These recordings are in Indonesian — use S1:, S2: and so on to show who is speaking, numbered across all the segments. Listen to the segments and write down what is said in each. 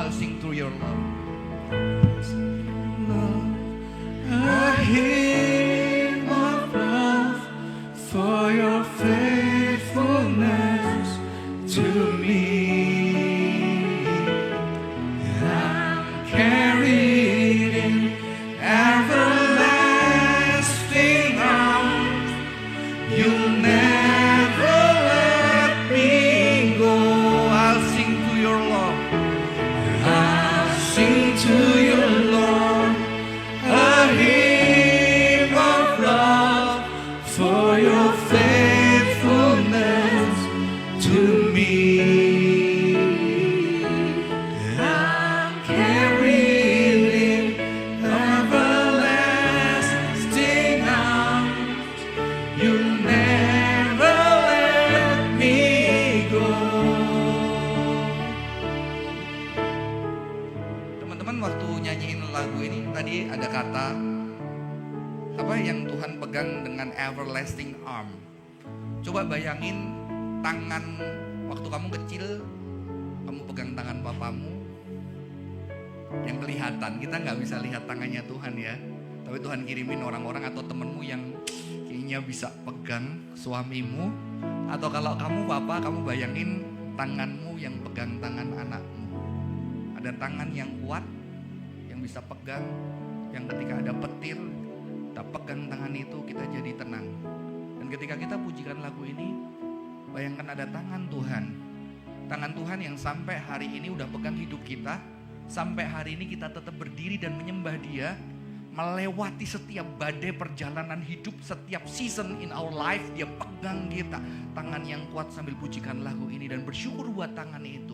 S1: I'll sing through your love.
S2: A hymn of love for your faithfulness to me. I'm carried in everlasting arms. You'll never let me go.
S1: I'll sing to your love.
S2: I'll sing to your Lord a hymn of love for your faithfulness to me. I'm carried in everlasting arms. You'll never let me go.
S1: Teman-teman waktu nyanyiin lagu ini tadi ada kata apa yang Tuhan pegang dengan everlasting arm. Coba bayangin tangan waktu kamu kecil, kamu pegang tangan papamu yang kelihatan. Kita nggak bisa lihat tangannya Tuhan ya, tapi Tuhan kirimin orang-orang atau temenmu yang kayaknya bisa pegang suamimu. Atau kalau kamu papa, kamu bayangin tanganmu yang pegang tangan anakmu. Ada tangan yang kuat yang bisa pegang, yang ketika ada petir kita pegang tangan itu, kita jadi tenang. Dan ketika kita pujikan lagu ini, bayangkan ada tangan Tuhan. Tangan Tuhan yang sampai hari ini udah pegang hidup kita. Sampai hari ini kita tetap berdiri dan menyembah Dia. Melewati setiap badai perjalanan hidup, setiap season in our life, Dia pegang kita. Tangan yang kuat sambil pujikan lagu ini dan bersyukur buat tangan itu.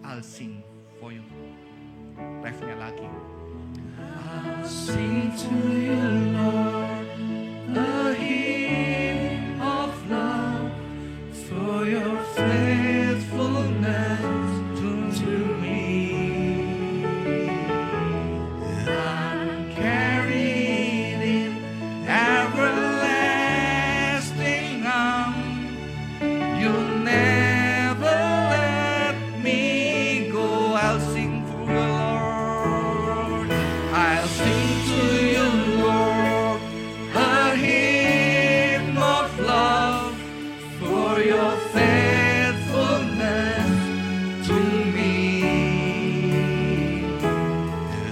S1: I'll sing for you. Refnya lagi.
S2: I'll sing to you, Lord, a hymn of love for your faithfulness to me. I'm carried in everlasting arms. You'll never let me go. I'll sing for you, Lord. I'll sing to you, Lord, a hymn of love for your faithfulness to me.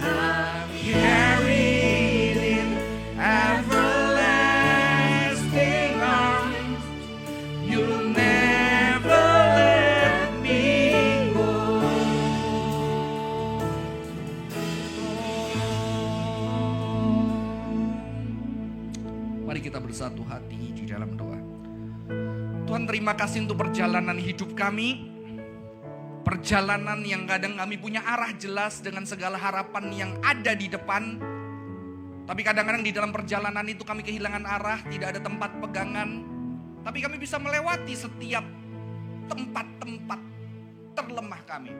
S2: I'm carried in everlasting arms. You'll never let me go.
S1: Mari kita bersatu hati di dalam doa. Tuhan, terima kasih untuk perjalanan hidup kami. Perjalanan yang kadang kami punya arah jelas dengan segala harapan yang ada di depan. Tapi kadang-kadang di dalam perjalanan itu kami kehilangan arah, tidak ada tempat pegangan. Tapi kami bisa melewati setiap tempat-tempat terlemah kami.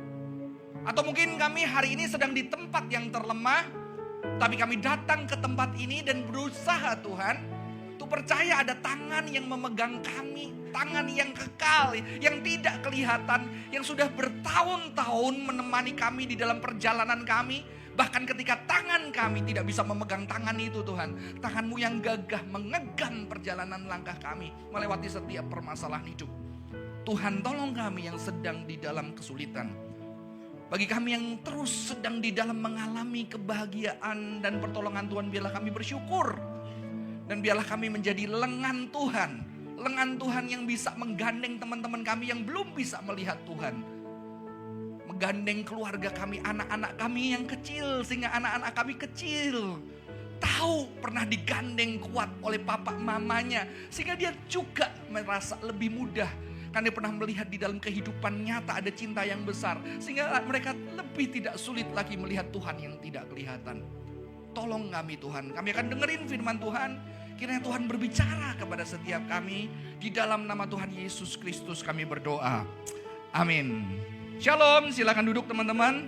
S1: Atau mungkin kami hari ini sedang di tempat yang terlemah, tapi kami datang ke tempat ini dan berusaha Tuhan untuk percaya ada tangan yang memegang kami, tangan yang kekal, yang tidak kelihatan, yang sudah bertahun-tahun menemani kami di dalam perjalanan kami. Bahkan ketika tangan kami tidak bisa memegang tangan itu Tuhan, tangan-Mu yang gagah mengegang perjalanan langkah kami melewati setiap permasalahan hidup. Tuhan, tolong kami yang sedang di dalam kesulitan. Bagi kami yang terus sedang di dalam mengalami kebahagiaan dan pertolongan Tuhan, biarlah kami bersyukur. Dan biarlah kami menjadi lengan Tuhan. Lengan Tuhan yang bisa menggandeng teman-teman kami yang belum bisa melihat Tuhan. Menggandeng keluarga kami, anak-anak kami yang kecil. Sehingga anak-anak kami kecil tahu pernah digandeng kuat oleh papa mamanya. Sehingga dia juga merasa lebih mudah. Karena dia pernah melihat di dalam kehidupan nyata ada cinta yang besar. Sehingga mereka lebih tidak sulit lagi melihat Tuhan yang tidak kelihatan. Tolong kami Tuhan, kami akan dengerin firman Tuhan. Kiranya Tuhan berbicara kepada setiap kami. Di dalam nama Tuhan Yesus Kristus kami berdoa. Amin. Shalom, silakan duduk teman-teman.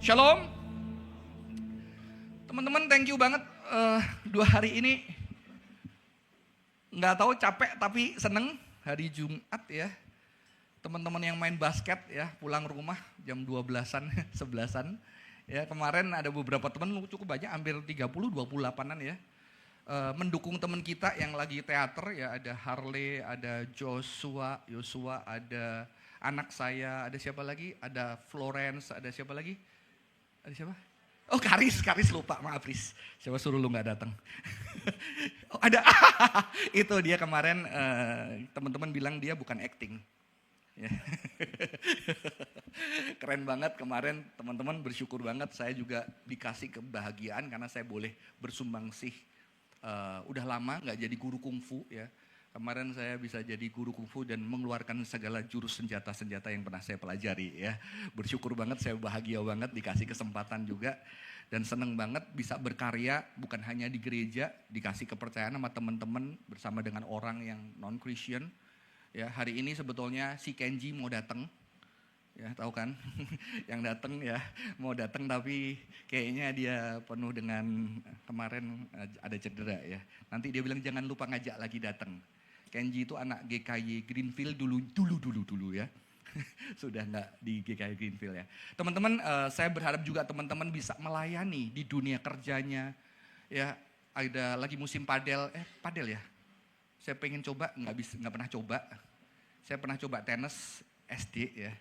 S1: Shalom. Teman-teman, thank you banget 2 hari ini. Nggak tahu capek tapi seneng. Hari Jumat ya. teman-teman yang main basket ya, pulang rumah jam 12-an, 11-an. Ya, kemarin ada beberapa teman cukup banyak, hampir 28-an ya. Mendukung teman kita yang lagi teater ya, ada Harley, ada Yosua, ada anak saya, ada siapa lagi? Ada Florence, ada siapa lagi? Ada siapa? Oh Karis lupa, maaf Riz. Siapa suruh lu gak datang? Oh ada, itu dia kemarin teman-teman bilang dia bukan acting. Ya. Keren banget kemarin teman-teman, bersyukur banget saya juga dikasih kebahagiaan karena saya boleh bersumbangsih. Udah lama gak jadi guru kungfu ya. Kemarin saya bisa jadi guru kungfu dan mengeluarkan segala jurus senjata-senjata yang pernah saya pelajari ya. Bersyukur banget, saya bahagia banget dikasih kesempatan juga. Dan seneng banget bisa berkarya bukan hanya di gereja, dikasih kepercayaan sama teman-teman bersama dengan orang yang non-Christian. Ya, hari ini sebetulnya si Kenji mau datang, ya tahu kan, yang datang ya mau datang tapi kayaknya dia penuh dengan kemarin ada cedera ya. Nanti dia bilang jangan lupa ngajak lagi datang. Kenji itu anak GKY Greenfield dulu ya, sudah nggak di GKY Greenfield ya. Teman-teman, saya berharap juga teman-teman bisa melayani di dunia kerjanya. Ya, ada lagi musim padel ya. Saya pengen coba, nggak pernah coba. Saya pernah coba tenis SD ya.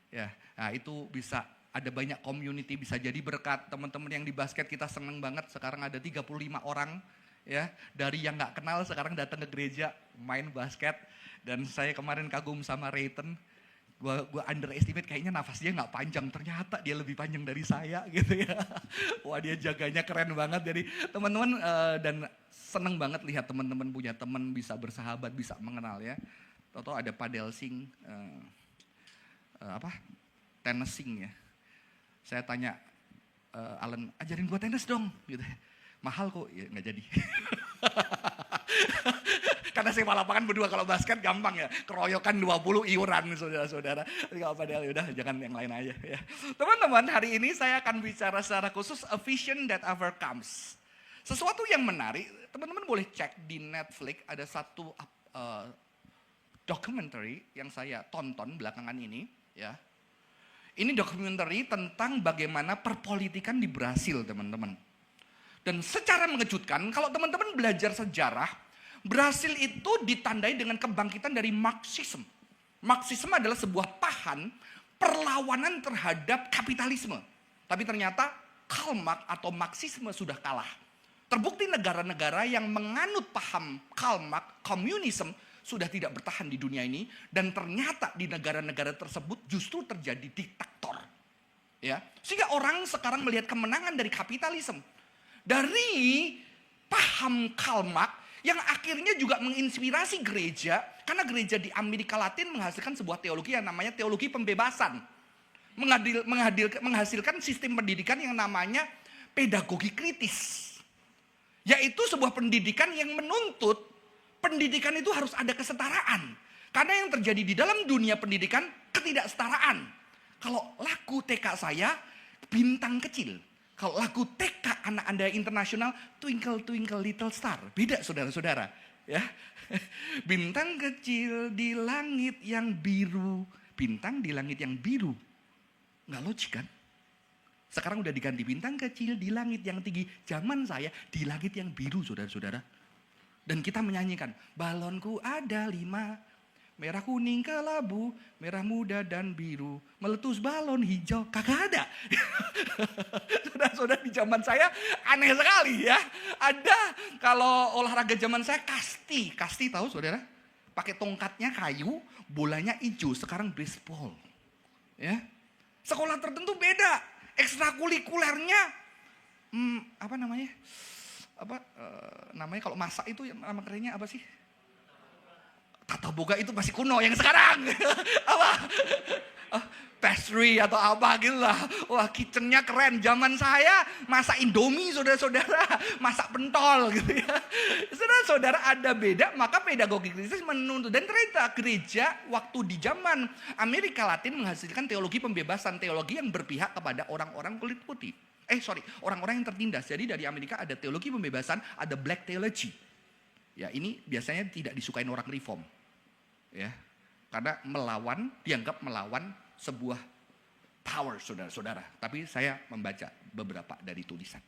S1: Ya, nah itu bisa ada banyak community, bisa jadi berkat. Teman-teman yang di basket kita seneng banget. Sekarang ada 35 orang ya, dari yang nggak kenal sekarang datang ke gereja main basket. Dan saya kemarin kagum sama Rayton. Gua underestimate, kayaknya nafas dia nggak panjang, ternyata dia lebih panjang dari saya gitu ya. Wah dia jaganya keren banget. Jadi teman-teman dan seneng banget lihat teman-teman punya teman bisa bersahabat, bisa mengenal ya. Tahu ada padelsing, tennising ya. Saya tanya Alan, ajarin gua tenis dong gitu. Mahal kok, ya nggak jadi. Karena sewa lapangan berdua, kalau basket gampang ya. Keroyokan 20 iuran saudara-saudara. Kalau padahal yaudah jangan yang lain aja ya. Teman-teman, hari ini saya akan bicara secara khusus a vision that overcomes. Sesuatu yang menarik, teman-teman boleh cek di Netflix, ada satu documentary yang saya tonton belakangan ini ya. Ini documentary tentang bagaimana perpolitikan di Brasil, teman-teman. Dan secara mengejutkan, kalau teman-teman belajar sejarah, Brasil itu ditandai dengan kebangkitan dari Marxisme. Marxisme adalah sebuah paham perlawanan terhadap kapitalisme. Tapi ternyata Karl Marx atau Marxisme sudah kalah. Terbukti negara-negara yang menganut paham Karl Marx, komunisme, sudah tidak bertahan di dunia ini. Dan ternyata di negara-negara tersebut justru terjadi diktator. Ya, sehingga orang sekarang melihat kemenangan dari kapitalisme. Dari paham Karl Marx yang akhirnya juga menginspirasi gereja, karena gereja di Amerika Latin menghasilkan sebuah teologi yang namanya teologi pembebasan. Menghasilkan sistem pendidikan yang namanya pedagogi kritis. Yaitu sebuah pendidikan yang menuntut pendidikan itu harus ada kesetaraan. Karena yang terjadi di dalam dunia pendidikan ketidaksetaraan. Kalau lagu TK saya, Bintang Kecil. Kalau lagu TK anak Anda internasional, Twinkle Twinkle Little Star. Beda saudara-saudara. Ya. Bintang kecil di langit yang biru. Bintang di langit yang biru. Nggak logik kan? Sekarang udah diganti bintang kecil di langit yang tinggi. Zaman saya di langit yang biru saudara-saudara. Dan kita menyanyikan, balonku ada 5. Merah kuning kelabu, merah muda dan biru. Meletus balon hijau, kagak ada. Saudara-saudara di zaman saya aneh sekali ya. Ada kalau olahraga zaman saya kasti. Kasti tahu saudara? Pakai tongkatnya kayu, bolanya hijau. Sekarang baseball. Ya. Sekolah tertentu beda. Ekstrakurikulernya, namanya kalau masak itu nama kerennya apa sih? Tata boga itu masih kuno yang sekarang. Apa? Pastry atau apa gitu lah. Wah kitchennya keren. Zaman saya masak Indomie saudara-saudara. Masak pentol gitu ya. Saudara-saudara ada beda, maka pedagogi kritis menuntut. Dan ternyata gereja waktu di zaman Amerika Latin menghasilkan teologi pembebasan. Teologi yang berpihak kepada orang-orang kulit putih. Orang-orang yang tertindas. Jadi dari Amerika ada teologi pembebasan, ada black theology. Ya ini biasanya tidak disukain orang reform. Ya, Karena dianggap melawan sebuah power, saudara-saudara. Tapi saya membaca beberapa dari tulisan.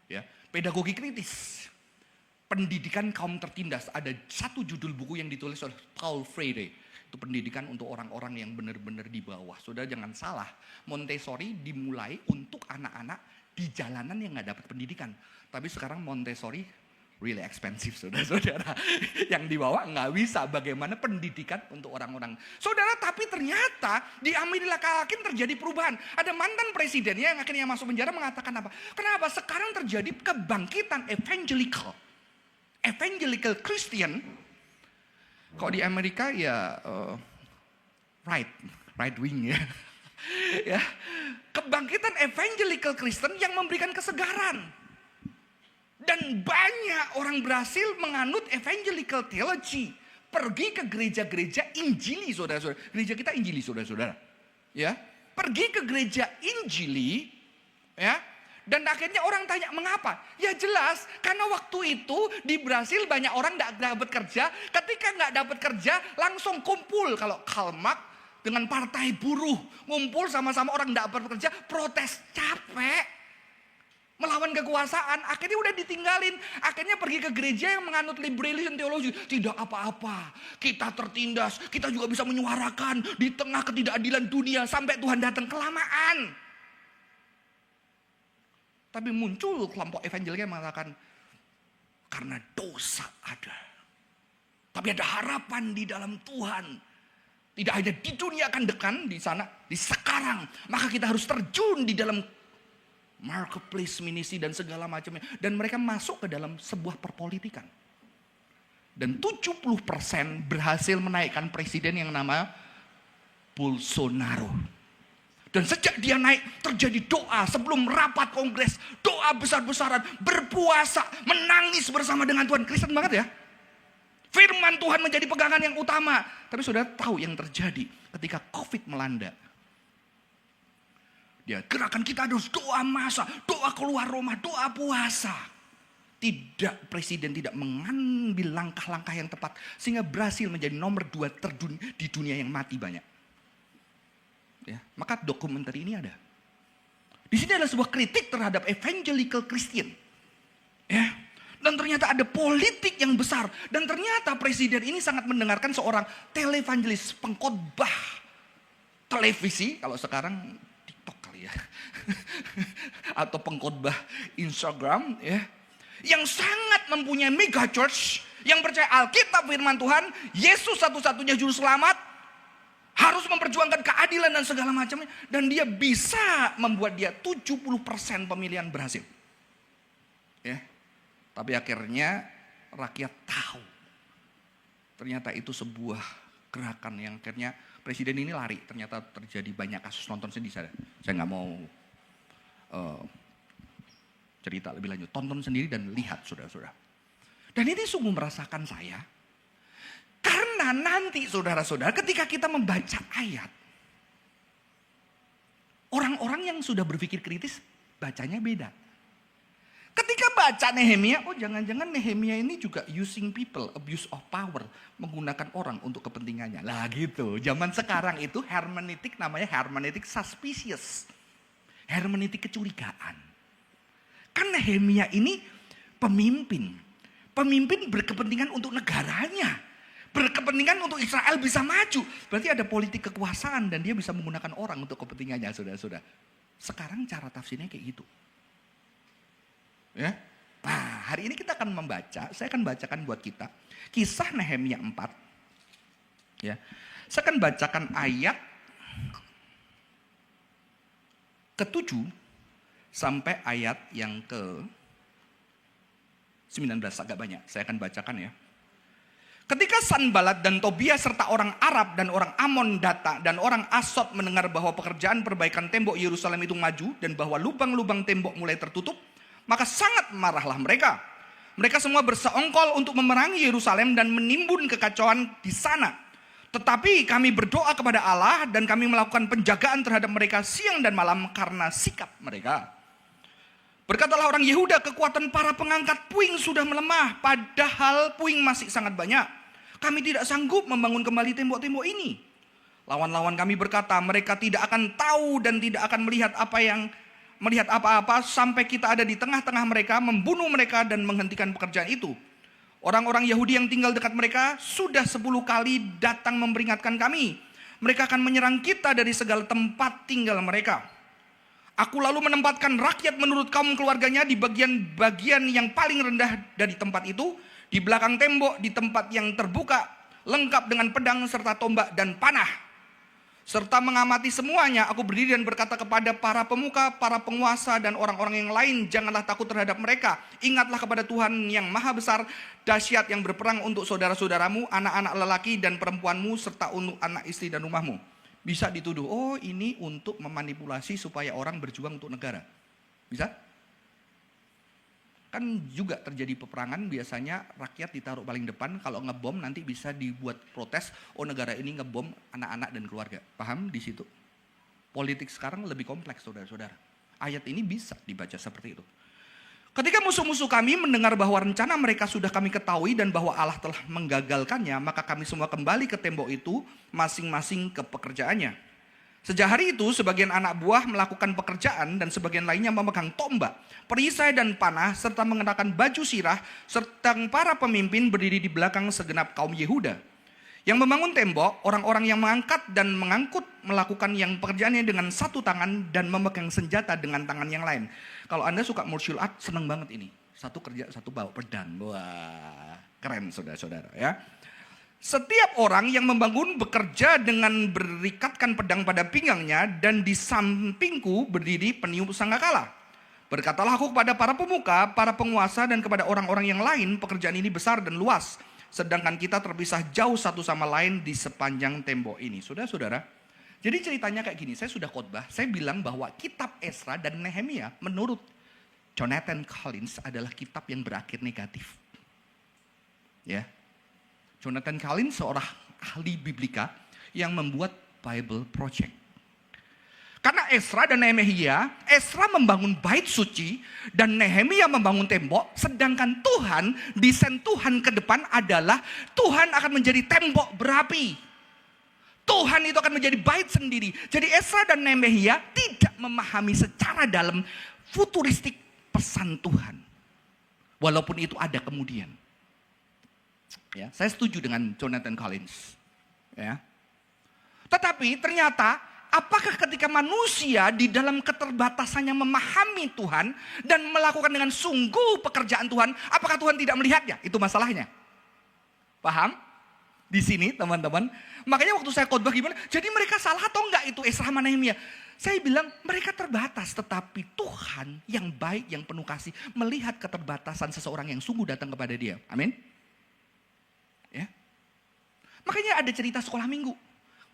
S1: Ya, pedagogi kritis, pendidikan kaum tertindas. Ada satu judul buku yang ditulis oleh Paul Freire. Itu pendidikan untuk orang-orang yang benar-benar di bawah. Saudara jangan salah, Montessori dimulai untuk anak-anak di jalanan yang nggak dapat pendidikan. Tapi sekarang Montessori really expensive, saudara-saudara. Yang dibawa nggak bisa bagaimana pendidikan untuk orang-orang. Saudara, tapi ternyata di Amerika Latin terjadi perubahan. Ada mantan presidennya yang akhirnya masuk penjara mengatakan apa? Kenapa sekarang terjadi kebangkitan evangelical Christian? Kalau di Amerika ya right wing ya. Ya, kebangkitan evangelical Kristen yang memberikan kesegaran. Dan banyak orang berhasil menganut evangelical theology. Pergi ke gereja-gereja Injili, saudara-saudara. Gereja kita Injili, saudara-saudara. Ya, pergi ke gereja Injili, ya. Dan akhirnya orang tanya, mengapa? Ya jelas, karena waktu itu di Brasil banyak orang nggak dapat kerja. Ketika nggak dapat kerja, langsung kumpul. Kalau Karl Marx dengan partai buruh, ngumpul sama-sama orang nggak dapat kerja, protes, capek. Melawan kekuasaan, akhirnya udah ditinggalin. Akhirnya pergi ke gereja yang menganut liberalism teologi. Tidak apa-apa, kita tertindas, kita juga bisa menyuarakan di tengah ketidakadilan dunia sampai Tuhan datang. Kelamaan. Tapi muncul kelompok evangelik yang mengatakan, karena dosa ada. Tapi ada harapan di dalam Tuhan. Tidak hanya di dunia akan dekat, di sana, di sekarang. Maka kita harus terjun di dalam marketplace, ministry dan segala macamnya. Dan mereka masuk ke dalam sebuah perpolitikan. Dan 70% berhasil menaikkan presiden yang nama Bolsonaro. Dan sejak dia naik terjadi doa sebelum rapat kongres. Doa besar-besaran, berpuasa, menangis bersama dengan Tuhan. Kristen banget ya. Firman Tuhan menjadi pegangan yang utama. Tapi saudara tahu yang terjadi ketika COVID melanda. Ya, gerakan kita harus doa masa, doa keluar rumah, doa puasa. Tidak, presiden tidak mengambil langkah-langkah yang tepat. Sehingga berhasil menjadi nomor 2 di dunia yang mati banyak. Ya, maka dokumenter ini ada. Di sini ada sebuah kritik terhadap evangelical Christian. Ya, dan ternyata ada politik yang besar. Dan ternyata presiden ini sangat mendengarkan seorang televangelis, pengkhotbah televisi. Kalau sekarang ya. Atau pengkhotbah Instagram ya, yang sangat mempunyai mega church, yang percaya Alkitab firman Tuhan, Yesus satu-satunya juru selamat, harus memperjuangkan keadilan dan segala macamnya, dan dia bisa membuat dia 70% pemilihan berhasil. Ya. Tapi akhirnya rakyat tahu ternyata itu sebuah gerakan yang akhirnya presiden ini lari. Ternyata terjadi banyak kasus, nonton sendiri saya nggak mau cerita lebih lanjut. Tonton sendiri dan lihat saudara-saudara. Dan ini sungguh merasakan saya. Karena nanti saudara-saudara ketika kita membaca ayat. Orang-orang yang sudah berpikir kritis bacanya beda. Ketika baca Nehemia, oh jangan-jangan Nehemia ini juga using people, abuse of power, menggunakan orang untuk kepentingannya. Lah gitu, zaman sekarang itu hermeneutik namanya hermeneutik suspicious. Hermeneutik kecurigaan. Kan Nehemia ini pemimpin. Pemimpin berkepentingan untuk negaranya. Berkepentingan untuk Israel bisa maju. Berarti ada politik kekuasaan dan dia bisa menggunakan orang untuk kepentingannya, saudara-saudara. Sekarang cara tafsirnya kayak gitu. Ya. Nah, hari ini kita akan membaca, saya akan bacakan buat kita Kisah Nehemia 4. Ya. Saya akan bacakan ayat ke-7 sampai ayat yang ke-19, agak banyak. Saya akan bacakan ya. Ketika Sanbalat dan Tobia serta orang Arab dan orang Amon datang dan orang Asod mendengar bahwa pekerjaan perbaikan tembok Yerusalem itu maju dan bahwa lubang-lubang tembok mulai tertutup, maka sangat marahlah mereka. Mereka semua bersekongkol untuk memerangi Yerusalem dan menimbun kekacauan di sana. Tetapi kami berdoa kepada Allah dan kami melakukan penjagaan terhadap mereka siang dan malam karena sikap mereka. Berkatalah orang Yehuda, kekuatan para pengangkat puing sudah melemah, padahal puing masih sangat banyak. Kami tidak sanggup membangun kembali tembok-tembok ini. Lawan-lawan kami berkata, mereka tidak akan tahu dan tidak akan melihat apa-apa sampai kita ada di tengah-tengah mereka, membunuh mereka dan menghentikan pekerjaan itu. Orang-orang Yahudi yang tinggal dekat mereka sudah 10 kali datang memperingatkan kami. Mereka akan menyerang kita dari segala tempat tinggal mereka. Aku lalu menempatkan rakyat menurut kaum keluarganya di bagian-bagian yang paling rendah dari tempat itu, di belakang tembok, di tempat yang terbuka, lengkap dengan pedang serta tombak dan panah. Serta mengamati semuanya, aku berdiri dan berkata kepada para pemuka, para penguasa dan orang-orang yang lain, janganlah takut terhadap mereka. Ingatlah kepada Tuhan yang maha besar, dahsyat yang berperang untuk saudara-saudaramu, anak-anak lelaki dan perempuanmu, serta untuk anak istri dan rumahmu. Bisa dituduh, oh ini untuk memanipulasi supaya orang berjuang untuk negara. Bisa? Kan juga terjadi peperangan, biasanya rakyat ditaruh paling depan, kalau ngebom nanti bisa dibuat protes, oh negara ini ngebom anak-anak dan keluarga. Paham di situ? Politik sekarang lebih kompleks saudara-saudara. Ayat ini bisa dibaca seperti itu. Ketika musuh-musuh kami mendengar bahwa rencana mereka sudah kami ketahui dan bahwa Allah telah menggagalkannya, maka kami semua kembali ke tembok itu, masing-masing ke pekerjaannya. Sejak hari itu, sebagian anak buah melakukan pekerjaan dan sebagian lainnya memegang tombak, perisai dan panah, serta mengenakan baju sirah, serta para pemimpin berdiri di belakang segenap kaum Yehuda. Yang membangun tembok, orang-orang yang mengangkat dan mengangkut melakukan yang pekerjaannya dengan satu tangan dan memegang senjata dengan tangan yang lain. Kalau Anda suka martial art, senang banget ini. Satu kerja, satu bawa pedang. Wah, keren saudara-saudara ya. Setiap orang yang membangun bekerja dengan berikatkan pedang pada pinggangnya, dan di sampingku berdiri peniup sangkakala. Berkatalah aku kepada para pemuka, para penguasa dan kepada orang-orang yang lain, pekerjaan ini besar dan luas, sedangkan kita terpisah jauh satu sama lain di sepanjang tembok ini. Saudara-saudara, jadi ceritanya kayak gini, saya sudah khotbah, saya bilang bahwa kitab Esra dan Nehemia menurut Jonathan Collins adalah kitab yang berakhir negatif. Ya. Jonathan Collins seorang ahli biblika yang membuat Bible Project. Karena Esra dan Nehemia, Esra membangun bait suci dan Nehemia membangun tembok, sedangkan Tuhan, desain Tuhan ke depan adalah Tuhan akan menjadi tembok berapi. Tuhan itu akan menjadi bait sendiri. Jadi Esra dan Nehemia tidak memahami secara dalam futuristik pesan Tuhan. Walaupun itu ada kemudian. Ya, saya setuju dengan Jonathan Collins. Ya. Tetapi ternyata apakah ketika manusia di dalam keterbatasannya memahami Tuhan dan melakukan dengan sungguh pekerjaan Tuhan, apakah Tuhan tidak melihatnya? Itu masalahnya. Paham? Di sini teman-teman. Makanya waktu saya khotbah gimana? Jadi mereka salah atau enggak itu Esra sama Nehemia? Saya bilang mereka terbatas, tetapi Tuhan yang baik, yang penuh kasih melihat keterbatasan seseorang yang sungguh datang kepada dia. Amin. Ya. Makanya ada cerita sekolah minggu.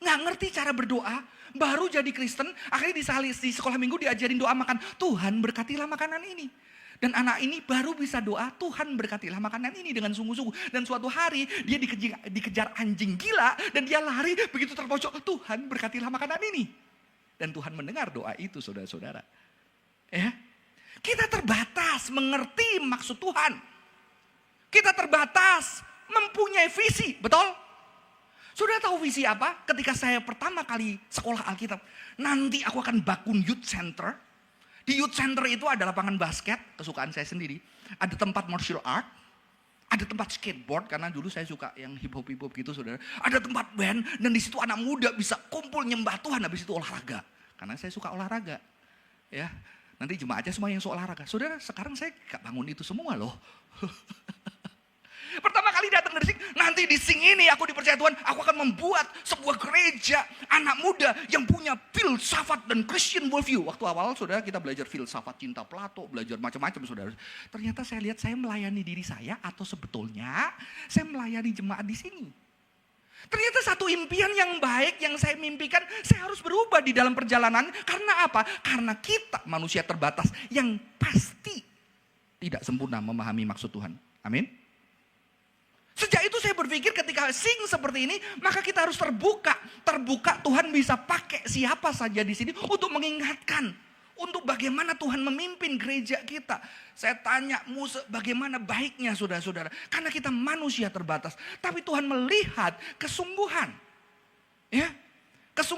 S1: Nggak ngerti cara berdoa, baru jadi Kristen, akhirnya di sekolah minggu diajarin doa makan. Tuhan berkatilah makanan ini. Dan anak ini baru bisa doa, Tuhan berkatilah makanan ini dengan sungguh-sungguh. Dan suatu hari dia dikejar anjing gila dan dia lari begitu terpojok, Tuhan berkatilah makanan ini. Dan Tuhan mendengar doa itu saudara-saudara. Ya. Kita terbatas mengerti maksud Tuhan. Kita terbatas mempunyai visi, betul? Sudah tahu visi apa? Ketika saya pertama kali sekolah Alkitab, nanti aku akan bangun youth center. Di youth center itu ada lapangan basket, kesukaan saya sendiri. Ada tempat martial art, ada tempat skateboard, karena dulu saya suka yang hip hop gitu saudara. Ada tempat band, dan di situ anak muda bisa kumpul nyembah Tuhan, habis itu olahraga. Karena saya suka olahraga. Ya, nanti jemaatnya semua yang suka olahraga. Saudara, sekarang saya gak bangun itu semua loh. Pertama kali datang dari sini, nanti di sing ini aku dipercaya Tuhan, aku akan membuat sebuah gereja anak muda yang punya filsafat dan Christian worldview. Waktu awal saudara kita belajar filsafat cinta Plato, belajar macam-macam saudara. Ternyata saya lihat saya melayani diri saya atau sebetulnya saya melayani jemaat di sini. Ternyata satu impian yang baik yang saya mimpikan, saya harus berubah di dalam perjalanan. Karena apa? Karena kita manusia terbatas yang pasti tidak sempurna memahami maksud Tuhan. Amin. Sejak itu saya berpikir ketika sing seperti ini, maka kita harus terbuka. Terbuka Tuhan bisa pakai siapa saja di sini untuk mengingatkan. Untuk bagaimana Tuhan memimpin gereja kita. Saya tanya bagaimana baiknya saudara-saudara. Karena kita manusia terbatas. Tapi Tuhan melihat kesungguhan. Ya.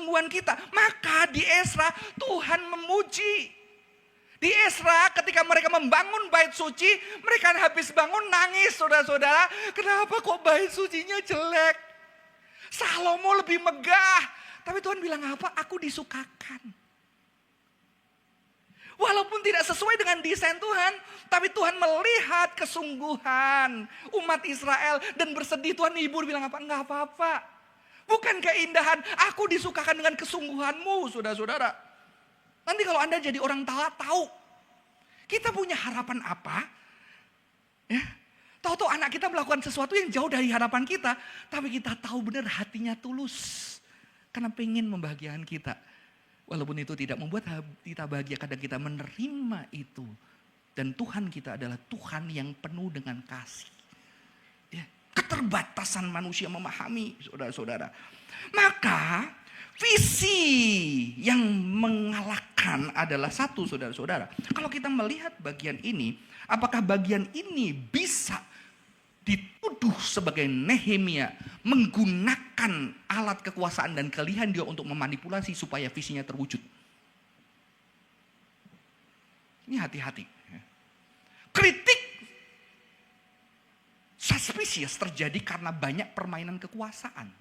S1: kesungguhan kita. Maka di Ezra Tuhan memuji. Di Ezra ketika mereka membangun bait suci, mereka habis bangun nangis saudara-saudara. Kenapa kok bait sucinya jelek? Salomo lebih megah. Tapi Tuhan bilang apa? Aku disukakan. Walaupun tidak sesuai dengan desain Tuhan, tapi Tuhan melihat kesungguhan umat Israel dan bersedih. Tuhan hibur bilang apa? Enggak apa-apa. Bukan keindahan, aku disukakan dengan kesungguhanmu, saudara-saudara. Nanti kalau Anda jadi orang tahu, kita punya harapan apa? Ya, tahu-tahu anak kita melakukan sesuatu yang jauh dari harapan kita, tapi kita tahu benar hatinya tulus. Karena pengen membahagiakan kita. Walaupun itu tidak membuat kita bahagia, kadang kita menerima itu. Dan Tuhan kita adalah Tuhan yang penuh dengan kasih. Ya, keterbatasan manusia memahami, saudara-saudara. Maka visi yang mengalahkan adalah satu, saudara-saudara. Kalau kita melihat bagian ini, apakah bagian ini bisa dituduh sebagai Nehemia menggunakan alat kekuasaan dan keahlian dia untuk memanipulasi supaya visinya terwujud? Ini hati-hati. Kritik suspicious terjadi karena banyak permainan kekuasaan.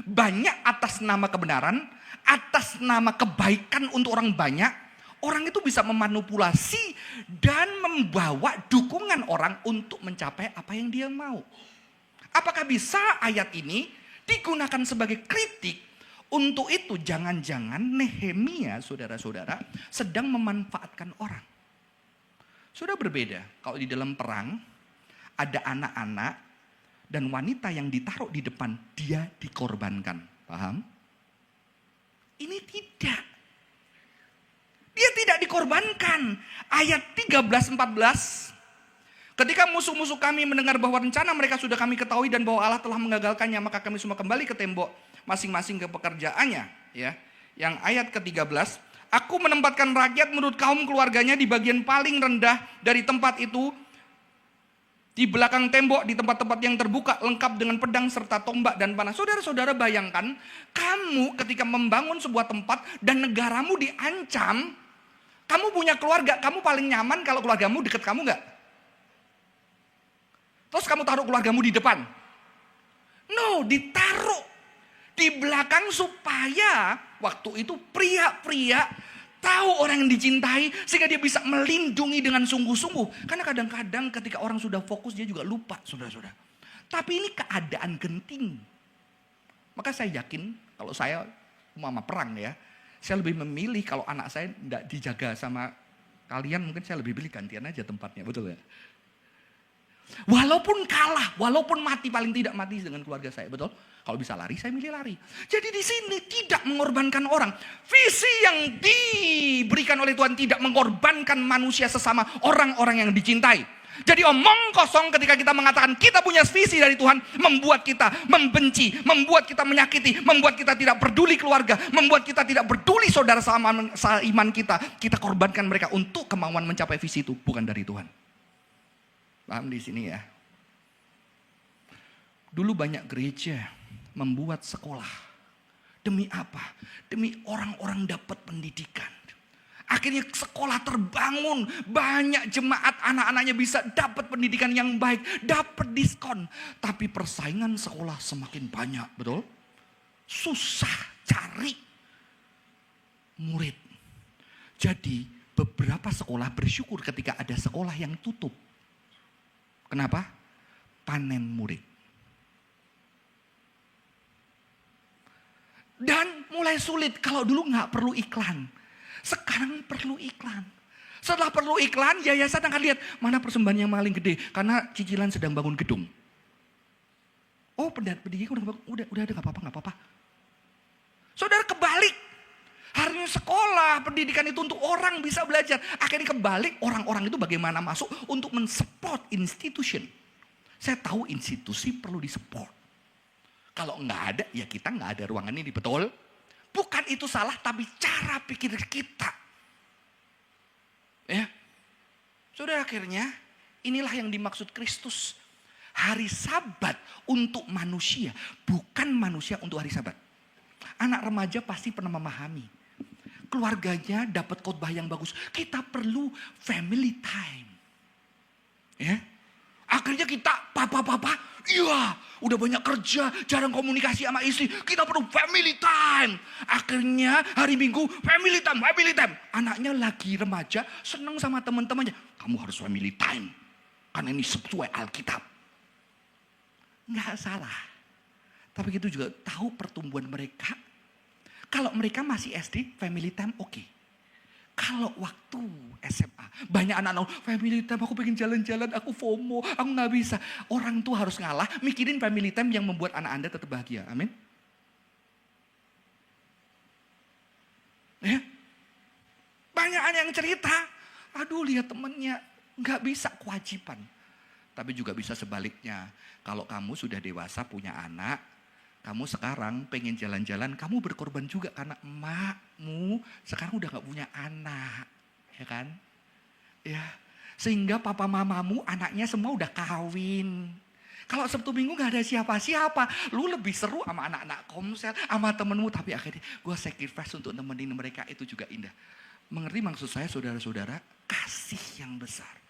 S1: Banyak atas nama kebenaran, atas nama kebaikan untuk orang banyak, orang itu bisa memanipulasi dan membawa dukungan orang untuk mencapai apa yang dia mau. Apakah bisa ayat ini digunakan sebagai kritik? Untuk itu jangan-jangan Nehemia, saudara-saudara, sedang memanfaatkan orang. Sudah berbeda kalau di dalam perang ada anak-anak dan wanita yang ditaruh di depan, dia dikorbankan. Paham? Ini tidak. Dia tidak dikorbankan. Ayat 13-14. Ketika musuh-musuh kami mendengar bahwa rencana mereka sudah kami ketahui dan bahwa Allah telah menggagalkannya, maka kami semua kembali ke tembok masing-masing ke pekerjaannya. Ya. Yang ayat ke-13. Aku menempatkan rakyat menurut kaum keluarganya di bagian paling rendah dari tempat itu, di belakang tembok, di tempat-tempat yang terbuka, lengkap dengan pedang serta tombak dan panah. Saudara-saudara bayangkan, kamu ketika membangun sebuah tempat dan negaramu diancam, kamu punya keluarga, kamu paling nyaman kalau keluargamu dekat kamu enggak? Terus kamu taruh keluargamu di depan? No, ditaruh di belakang supaya waktu itu pria-pria tahu orang yang dicintai sehingga dia bisa melindungi dengan sungguh-sungguh. Karena kadang-kadang ketika orang sudah fokus dia juga lupa, saudara-saudara. Tapi ini keadaan genting. Maka saya yakin kalau saya mama perang ya, saya lebih memilih kalau anak saya tidak dijaga sama kalian, mungkin saya lebih pilih gantian aja tempatnya, betul ya? Walaupun kalah, walaupun mati, paling tidak mati dengan keluarga saya, betul? Kalau bisa lari, saya milih lari. Jadi di sini tidak mengorbankan orang. Visi yang diberikan oleh Tuhan tidak mengorbankan manusia sesama orang-orang yang dicintai. Jadi omong kosong ketika kita mengatakan kita punya visi dari Tuhan, membuat kita membenci, membuat kita menyakiti, membuat kita tidak peduli keluarga, membuat kita tidak peduli saudara seiman kita. Kita korbankan mereka untuk kemauan mencapai visi itu, bukan dari Tuhan. Paham di sini ya? Dulu banyak gereja membuat sekolah. Demi apa? Demi orang-orang dapat pendidikan. Akhirnya sekolah terbangun. Banyak jemaat anak-anaknya bisa dapat pendidikan yang baik. Dapat diskon. Tapi persaingan sekolah semakin banyak. Betul? Susah cari murid. Jadi beberapa sekolah bersyukur ketika ada sekolah yang tutup. Kenapa? Panen murid. Dan mulai sulit. Kalau dulu nggak perlu iklan. Sekarang perlu iklan. Setelah perlu iklan, yayasan akan lihat mana persembahan yang paling gede. Karena cicilan sedang bangun gedung. Oh, pendidikan udah ada, nggak apa-apa. Saudara kebalik. Harusnya sekolah, pendidikan itu untuk orang bisa belajar. Akhirnya kebalik, orang-orang itu bagaimana masuk untuk men-support institution. Saya tahu institusi perlu disupport. Kalau nggak ada, ya kita nggak ada ruangan ini, betul? Bukan itu salah, tapi cara pikir kita. Ya, saudara, akhirnya inilah yang dimaksud Kristus. Hari Sabat untuk manusia, bukan manusia untuk hari Sabat. Anak remaja pasti pernah memahami. Keluarganya dapat khotbah yang bagus. Kita perlu family time. Ya. Akhirnya kita, papa, iya, udah banyak kerja, jarang komunikasi sama istri. Kita perlu family time. Akhirnya hari Minggu, family time. Anaknya lagi remaja, senang sama teman-temannya. Kamu harus family time. Karena ini sesuai Alkitab. Nggak salah. Tapi kita juga tahu pertumbuhan mereka. Kalau mereka masih SD, family time oke. Kalau waktu SMA, banyak anak-anak, family time aku pengen jalan-jalan, aku FOMO, aku nggak bisa. Orang tua harus ngalah, mikirin family time yang membuat anak Anda tetap bahagia. Amin. Ya. Banyak anak yang cerita, aduh lihat temennya, nggak bisa kewajiban. Tapi juga bisa sebaliknya, kalau kamu sudah dewasa punya anak, kamu sekarang pengen jalan-jalan, kamu berkorban juga karena emakmu sekarang udah gak punya anak. Ya kan? Ya. Sehingga papa mamamu anaknya semua udah kawin. Kalau Sabtu Minggu gak ada siapa-siapa. Lu lebih seru sama anak-anak komsel, sama temenmu. Tapi akhirnya gue sacrifice untuk nemenin mereka, itu juga indah. Mengerti maksud saya saudara-saudara? Kasih yang besar.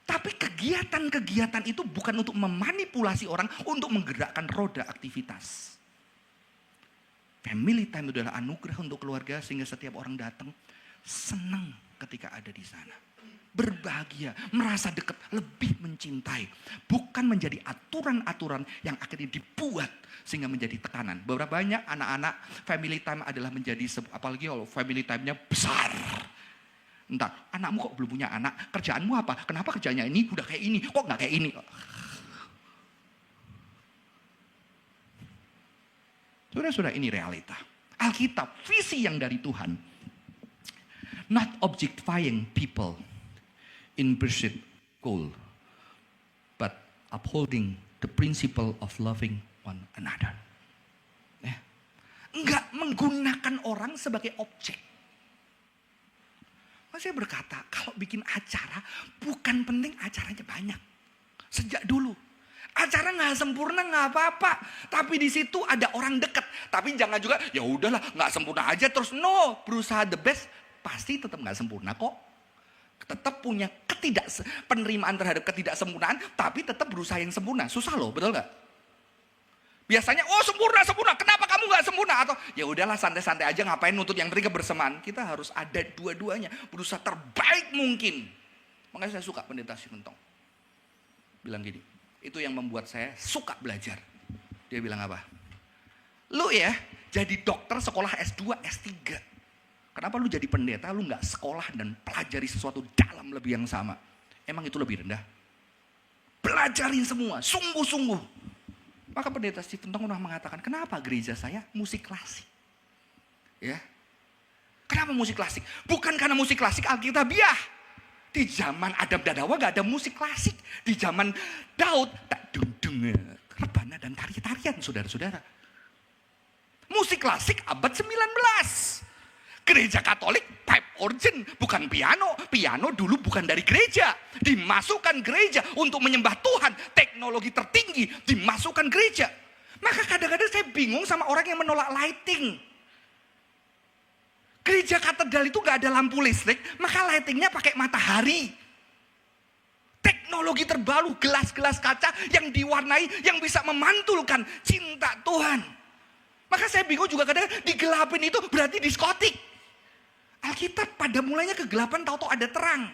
S1: Tapi kegiatan-kegiatan itu bukan untuk memanipulasi orang, untuk menggerakkan roda aktivitas. Family time itu adalah anugerah untuk keluarga sehingga setiap orang datang senang ketika ada di sana. Berbahagia, merasa dekat, lebih mencintai. Bukan menjadi aturan-aturan yang akhirnya dibuat sehingga menjadi tekanan. Beberapa banyak anak-anak family time adalah menjadi, apalagi kalau family time-nya besar. Entar, anakmu kok belum punya anak, kerjaanmu apa? Kenapa kerjanya ini udah kayak ini, kok gak kayak ini? Saudara-saudara, ini realita. Alkitab, visi yang dari Tuhan. Not objectifying people in pursuit goal, but upholding the principle of loving one another. Enggak menggunakan orang sebagai objek. Saya berkata, kalau bikin acara, bukan penting acaranya banyak. Sejak dulu. Acara nggak sempurna nggak apa-apa. Tapi di situ ada orang dekat. Tapi jangan juga, ya udahlah nggak sempurna aja terus. No, berusaha the best. Pasti tetap nggak sempurna kok. Tetap punya penerimaan terhadap ketidaksempurnaan. Tapi tetap berusaha yang sempurna. Susah loh, betul nggak? Biasanya, oh sempurna. Kenapa kamu nggak sempurna? Atau ya udahlah santai-santai aja, ngapain nuntut yang penting kebersamaan. Kita harus ada dua-duanya, berusaha terbaik mungkin. Makanya saya suka Pendeta Simentong. Bilang gini, itu yang membuat saya suka belajar. Dia bilang apa? Lu ya jadi dokter sekolah S2, S3. Kenapa lu jadi pendeta, lu nggak sekolah dan pelajari sesuatu dalam lebih yang sama? Emang itu lebih rendah? Pelajarin semua, sungguh-sungguh. Maka Pendeta Simentong pernah mengatakan, kenapa gereja saya musik klasik? Ya, kenapa musik klasik? Bukan karena musik klasik Alkitabiah. Di zaman Adam dan Hawa gak ada musik klasik. Di zaman Daud, tak dung-dung, rebana dan tari-tarian, saudara-saudara. Musik klasik abad 19. Gereja Katolik pipe organ, bukan piano. Piano dulu bukan dari gereja. Dimasukkan gereja untuk menyembah Tuhan. Teknologi tertinggi dimasukkan gereja. Maka kadang-kadang saya bingung sama orang yang menolak lighting. Gereja katedral itu gak ada lampu listrik, maka lightingnya pakai matahari. Teknologi terbaru, gelas-gelas kaca yang diwarnai, yang bisa memantulkan cinta Tuhan. Maka saya bingung juga kadang-kadang digelapin itu berarti diskotik. Alkitab pada mulanya kegelapan, tahu-tahu ada terang.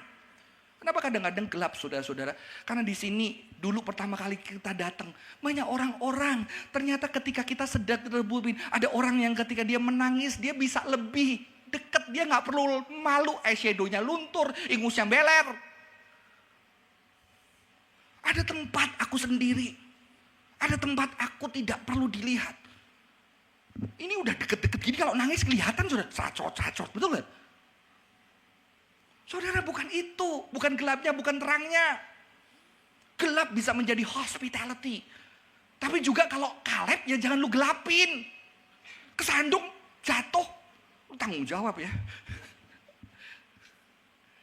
S1: Kenapa kadang-kadang gelap, saudara-saudara? Karena di sini dulu pertama kali kita datang, banyak orang-orang. Ternyata ketika kita sedang terhubungin, ada orang yang ketika dia menangis, dia bisa lebih dekat. Dia nggak perlu malu, eyeshadownya luntur, ingusnya beler. Ada tempat aku sendiri. Ada tempat aku tidak perlu dilihat. Ini udah deket-deket gini, kalau nangis kelihatan sudah sacot-sacot, betul gak? Saudara, bukan itu, bukan gelapnya, bukan terangnya. Gelap bisa menjadi hospitality. Tapi juga kalau kalep ya jangan lu gelapin. Kesandung, jatuh, lu tanggung jawab ya.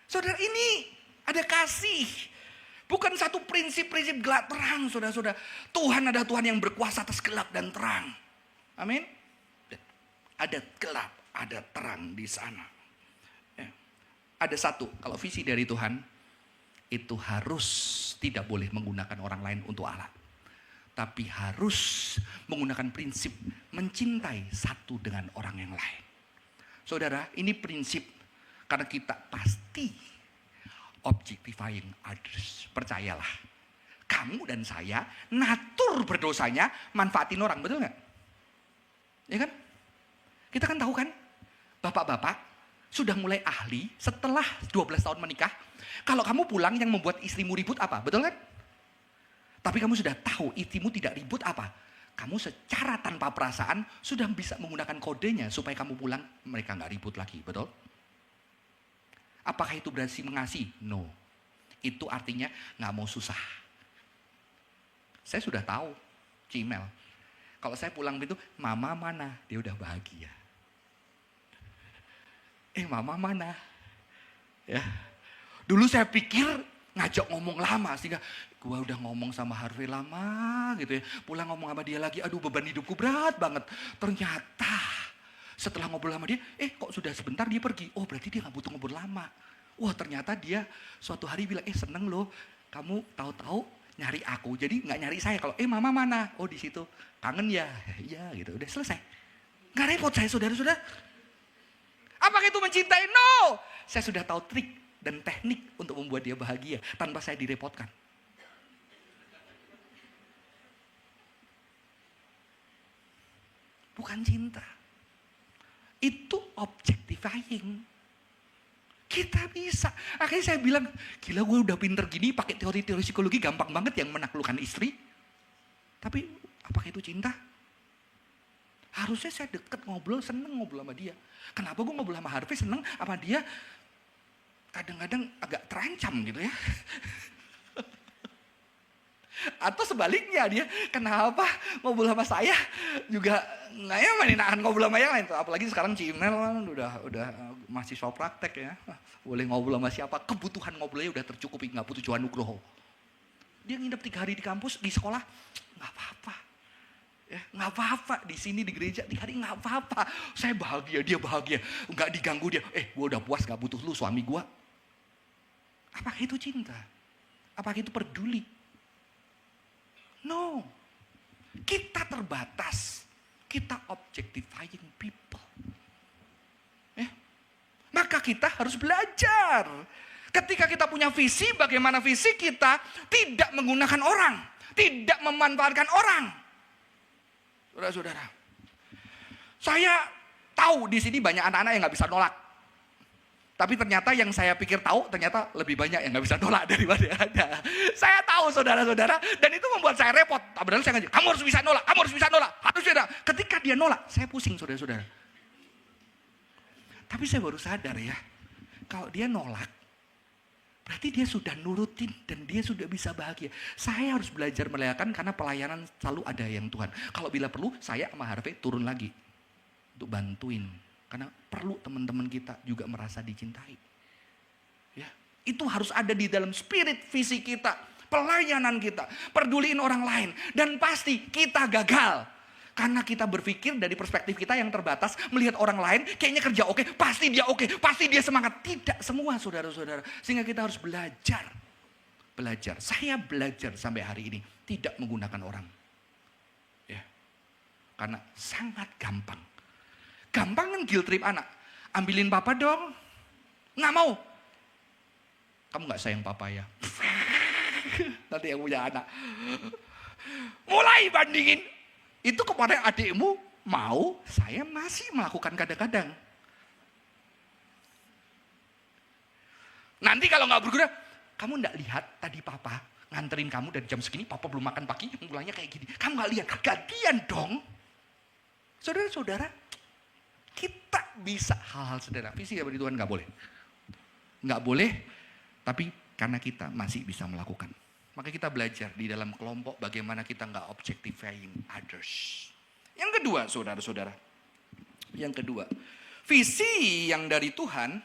S1: Saudara, ini ada kasih. Bukan satu prinsip-prinsip gelap terang, saudara-saudara. Tuhan adalah Tuhan yang berkuasa atas gelap dan terang. Amin. ada gelap, ada terang di sana. Ya. Ada satu, kalau visi dari Tuhan, itu harus tidak boleh menggunakan orang lain untuk alat. Tapi harus menggunakan prinsip mencintai satu dengan orang yang lain. Saudara, ini prinsip karena kita pasti objectifying others. Percayalah, kamu dan saya natur berdosanya manfaatin orang, betul nggak? Ya kan? Kita kan tahu kan, bapak-bapak sudah mulai ahli setelah 12 tahun menikah. Kalau kamu pulang yang membuat istrimu ribut apa, betul kan? Tapi kamu sudah tahu istrimu tidak ribut apa. Kamu secara tanpa perasaan sudah bisa menggunakan kodenya supaya kamu pulang mereka nggak ribut lagi, betul? Apakah itu berarti mengasihi? No. Itu artinya nggak mau susah. Saya sudah tahu, Cimel. Kalau saya pulang itu, mama mana? Dia udah bahagia. Mama mana? Ya. Dulu saya pikir ngajak ngomong lama sehingga gua udah ngomong sama Harvey lama gitu ya. Pulang ngomong sama dia lagi, aduh beban hidupku berat banget. Ternyata setelah ngobrol sama dia, kok sudah sebentar dia pergi. Oh berarti dia gak butuh ngobrol lama. Wah ternyata dia suatu hari bilang, seneng loh kamu tahu-tahu nyari aku. Jadi gak nyari saya. Kalau mama mana? Oh di situ. Kangen ya? Iya gitu. Udah selesai. Gak repot saya saudara-saudara. Apakah itu mencintai? No. Saya sudah tahu trik dan teknik untuk membuat dia bahagia tanpa saya direpotkan. Bukan cinta. Itu objectifying. Kita bisa. Akhirnya saya bilang, gila gue udah pinter gini pakai teori-teori psikologi gampang banget yang menaklukkan istri. Tapi apakah itu cinta? Harusnya saya deket ngobrol, seneng ngobrol sama dia. Kenapa gue ngobrol sama Harvey seneng sama dia? Kadang-kadang agak terancam gitu ya. Atau sebaliknya dia, kenapa ngobrol sama saya juga nggak nyaman nahan ngobrol sama yang lain. Apalagi sekarang Cimel kan udah mahasiswa praktek ya. Boleh ngobrol sama siapa, kebutuhan ngobrolnya udah tercukupi, nggak butuh Tuhan Nugroho. Dia nginep 3 hari di kampus, di sekolah, nggak apa-apa. Ya, nggak apa-apa di sini di gereja 3 hari nggak apa-apa. Saya bahagia, dia bahagia, nggak diganggu dia. Gue udah puas, nggak butuh lu suami gue. Apakah itu cinta? Apakah itu peduli? No. Kita terbatas. Kita objectifying people. Maka kita harus belajar. Ketika kita punya visi, bagaimana visi kita tidak menggunakan orang. Tidak memanfaatkan orang. Saudara-saudara. Saya tahu di sini banyak anak-anak yang gak bisa nolak. Tapi ternyata yang saya pikir tahu, ternyata lebih banyak yang gak bisa nolak daripada yang ada. Saya tahu saudara-saudara, dan itu membuat saya repot. Padahal saya ngajak, kamu harus bisa nolak, kamu harus bisa nolak. Harus bisa. Ketika dia nolak, saya pusing saudara-saudara. Tapi saya baru sadar ya, kalau dia nolak, berarti dia sudah nurutin dan dia sudah bisa bahagia. Saya harus belajar melayakan karena pelayanan selalu ada yang Tuhan. Kalau bila perlu, saya sama Harvey turun lagi untuk bantuin. Karena perlu teman-teman kita juga merasa dicintai. Ya, itu harus ada di dalam spirit visi kita, pelayanan kita, peduliin orang lain. Dan pasti kita gagal. Karena kita berpikir dari perspektif kita yang terbatas, melihat orang lain kayaknya kerja oke, pasti dia semangat. Tidak semua saudara-saudara. Sehingga kita harus belajar. Saya belajar sampai hari ini tidak menggunakan orang. Ya. Karena sangat gampang. Gampang kan guilt trip anak. Ambilin papa dong. Nggak mau. Kamu nggak sayang papa ya? Nanti yang punya anak. Mulai bandingin. Itu kepada adikmu mau, saya masih melakukan kadang-kadang. Nanti kalau nggak berguna, kamu nggak lihat tadi papa nganterin kamu dari jam segini, papa belum makan pagi, mulainya kayak gini. Kamu nggak lihat, gantian dong. Saudara-saudara, kita bisa hal-hal sederhana. Visi dari Tuhan nggak boleh. Nggak boleh, tapi karena kita masih bisa melakukan. Maka kita belajar di dalam kelompok bagaimana kita nggak objectifying others. Yang kedua, saudara-saudara. Yang kedua, visi yang dari Tuhan,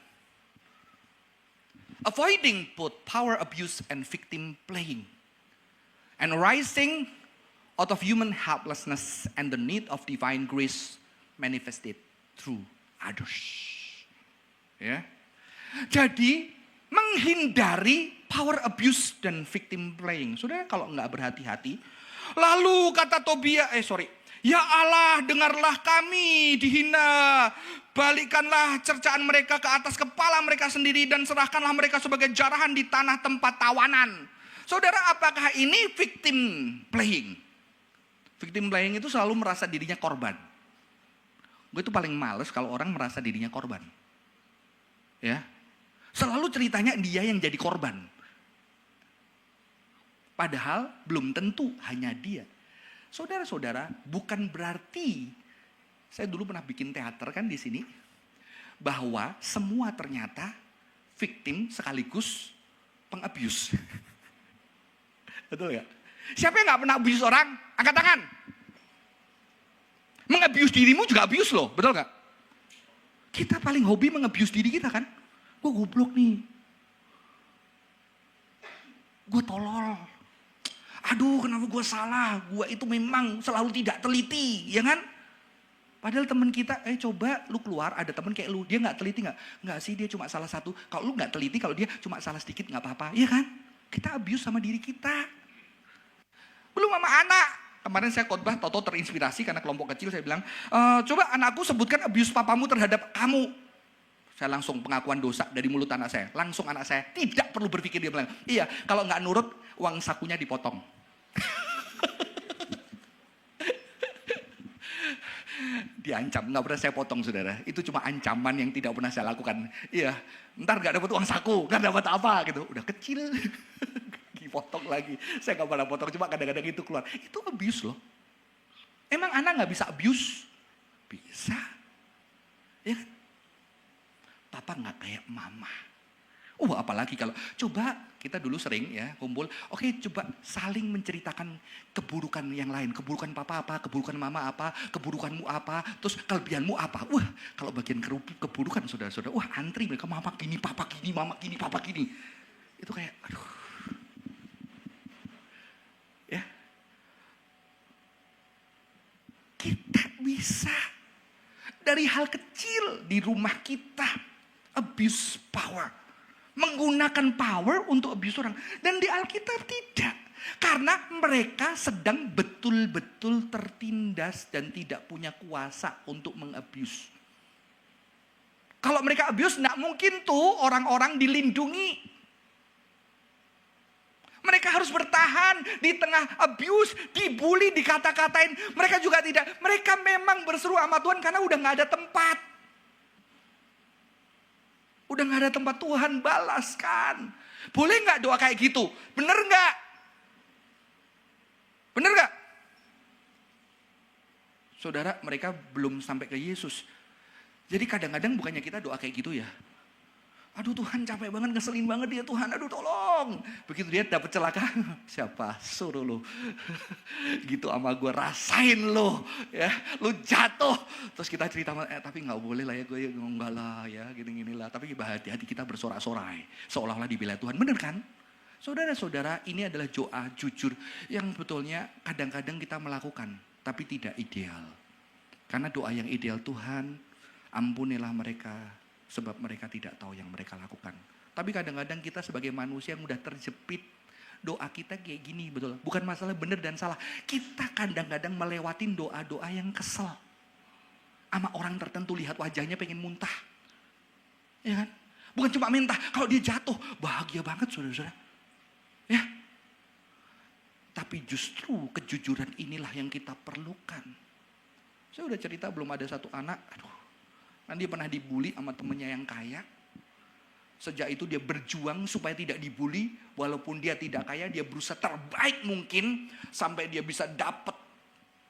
S1: avoiding both power abuse and victim playing. And rising out of human helplessness and the need of divine grace manifested through others. Ya. Jadi menghindari power abuse dan victim playing. Saudara kalau nggak berhati-hati, lalu kata Tobia, ya Allah, dengarlah kami dihina, balikkanlah cercaan mereka ke atas kepala mereka sendiri dan serahkanlah mereka sebagai jarahan di tanah tempat tawanan. Saudara, apakah ini victim playing? Victim playing itu selalu merasa dirinya korban. Gue itu paling males kalau orang merasa dirinya korban. Ya, selalu ceritanya dia yang jadi korban. Padahal belum tentu hanya dia. Saudara-saudara, bukan berarti, saya dulu pernah bikin teater kan di sini, bahwa semua ternyata victim sekaligus pengabuse. Betul gak? Siapa yang gak pernah abuse orang? Angkat tangan. Mengabuse dirimu juga abuse loh, betul gak? Kita paling hobi mengabuse diri kita kan. Gue goblok nih. Gue tolol. Aduh, kenapa gue salah? Gue itu memang selalu tidak teliti, ya kan? Padahal teman kita, coba lu keluar, ada teman kayak lu, dia gak teliti gak? Enggak sih, dia cuma salah satu. Kalau lu gak teliti, kalau dia cuma salah sedikit gak apa-apa, ya kan? Kita abuse sama diri kita. Belum sama anak. Kemarin saya khotbah, Toto terinspirasi karena kelompok kecil, saya bilang, coba anakku sebutkan abuse papamu terhadap kamu. Saya langsung pengakuan dosa dari mulut anak saya. Langsung anak saya tidak perlu berpikir, dia bilang, iya kalau nggak nurut uang sakunya dipotong. Diancam, nggak pernah saya potong saudara. Itu cuma ancaman yang tidak pernah saya lakukan. Iya, ntar nggak dapat uang saku, nggak dapat apa gitu. Udah kecil, dipotong lagi. Saya nggak pernah potong, cuma kadang-kadang itu keluar. Itu abuse loh. Emang anak nggak bisa abuse? Bisa. Ya kan? Papa nggak kayak mama. Apalagi kalau coba kita dulu sering ya kumpul. Oke, coba saling menceritakan keburukan yang lain. Keburukan papa apa, keburukan mama apa, keburukanmu apa, terus kelebihanmu apa. Kalau bagian keburukan saudara-saudara, antri mereka mama gini, papa gini, mama gini, papa gini. Itu kayak, aduh. Ya. Kita bisa dari hal kecil di rumah kita abuse power. Menggunakan power untuk abuse orang. Dan di Alkitab tidak. Karena mereka sedang betul-betul tertindas dan tidak punya kuasa untuk mengabuse. Kalau mereka abuse, tidak mungkin tuh orang-orang dilindungi. Mereka harus bertahan di tengah abuse, dibully, dikata-katain. Mereka juga tidak. Mereka memang berseru sama Tuhan karena udah gak ada tempat. Udah gak ada tempat, Tuhan balaskan. Boleh gak doa kayak gitu? Bener gak? Bener gak? Saudara, mereka belum sampai ke Yesus. Jadi kadang-kadang bukannya kita doa kayak gitu ya. Aduh Tuhan, capek banget, ngeselin banget dia Tuhan. Aduh tolong. Begitu dia dapat celaka, siapa suruh lu? Gitu sama gue, rasain lu. Ya, lu jatuh. Terus kita cerita, tapi gak boleh lah ya gue, enggak lah ya, gini-gini lah. Tapi hati-hati kita bersorak-sorai. Seolah-olah dibela Tuhan, bener kan? Saudara-saudara, ini adalah doa jujur yang betulnya kadang-kadang kita melakukan, tapi tidak ideal. Karena doa yang ideal, Tuhan, ampunilah mereka, sebab mereka tidak tahu yang mereka lakukan. Tapi kadang-kadang kita sebagai manusia yang udah terjepit, doa kita kayak gini, betul. Bukan masalah benar dan salah. Kita kadang-kadang melewatin doa-doa yang kesel. Sama orang tertentu, lihat wajahnya pengen muntah. Ya kan? Bukan cuma minta, kalau dia jatuh, bahagia banget saudara-saudara. Ya. Tapi justru kejujuran inilah yang kita perlukan. Saya udah cerita belum ada satu anak, dia pernah dibully sama temennya yang kaya. Sejak itu dia berjuang supaya tidak dibully. Walaupun dia tidak kaya, dia berusaha terbaik mungkin. Sampai dia bisa dapat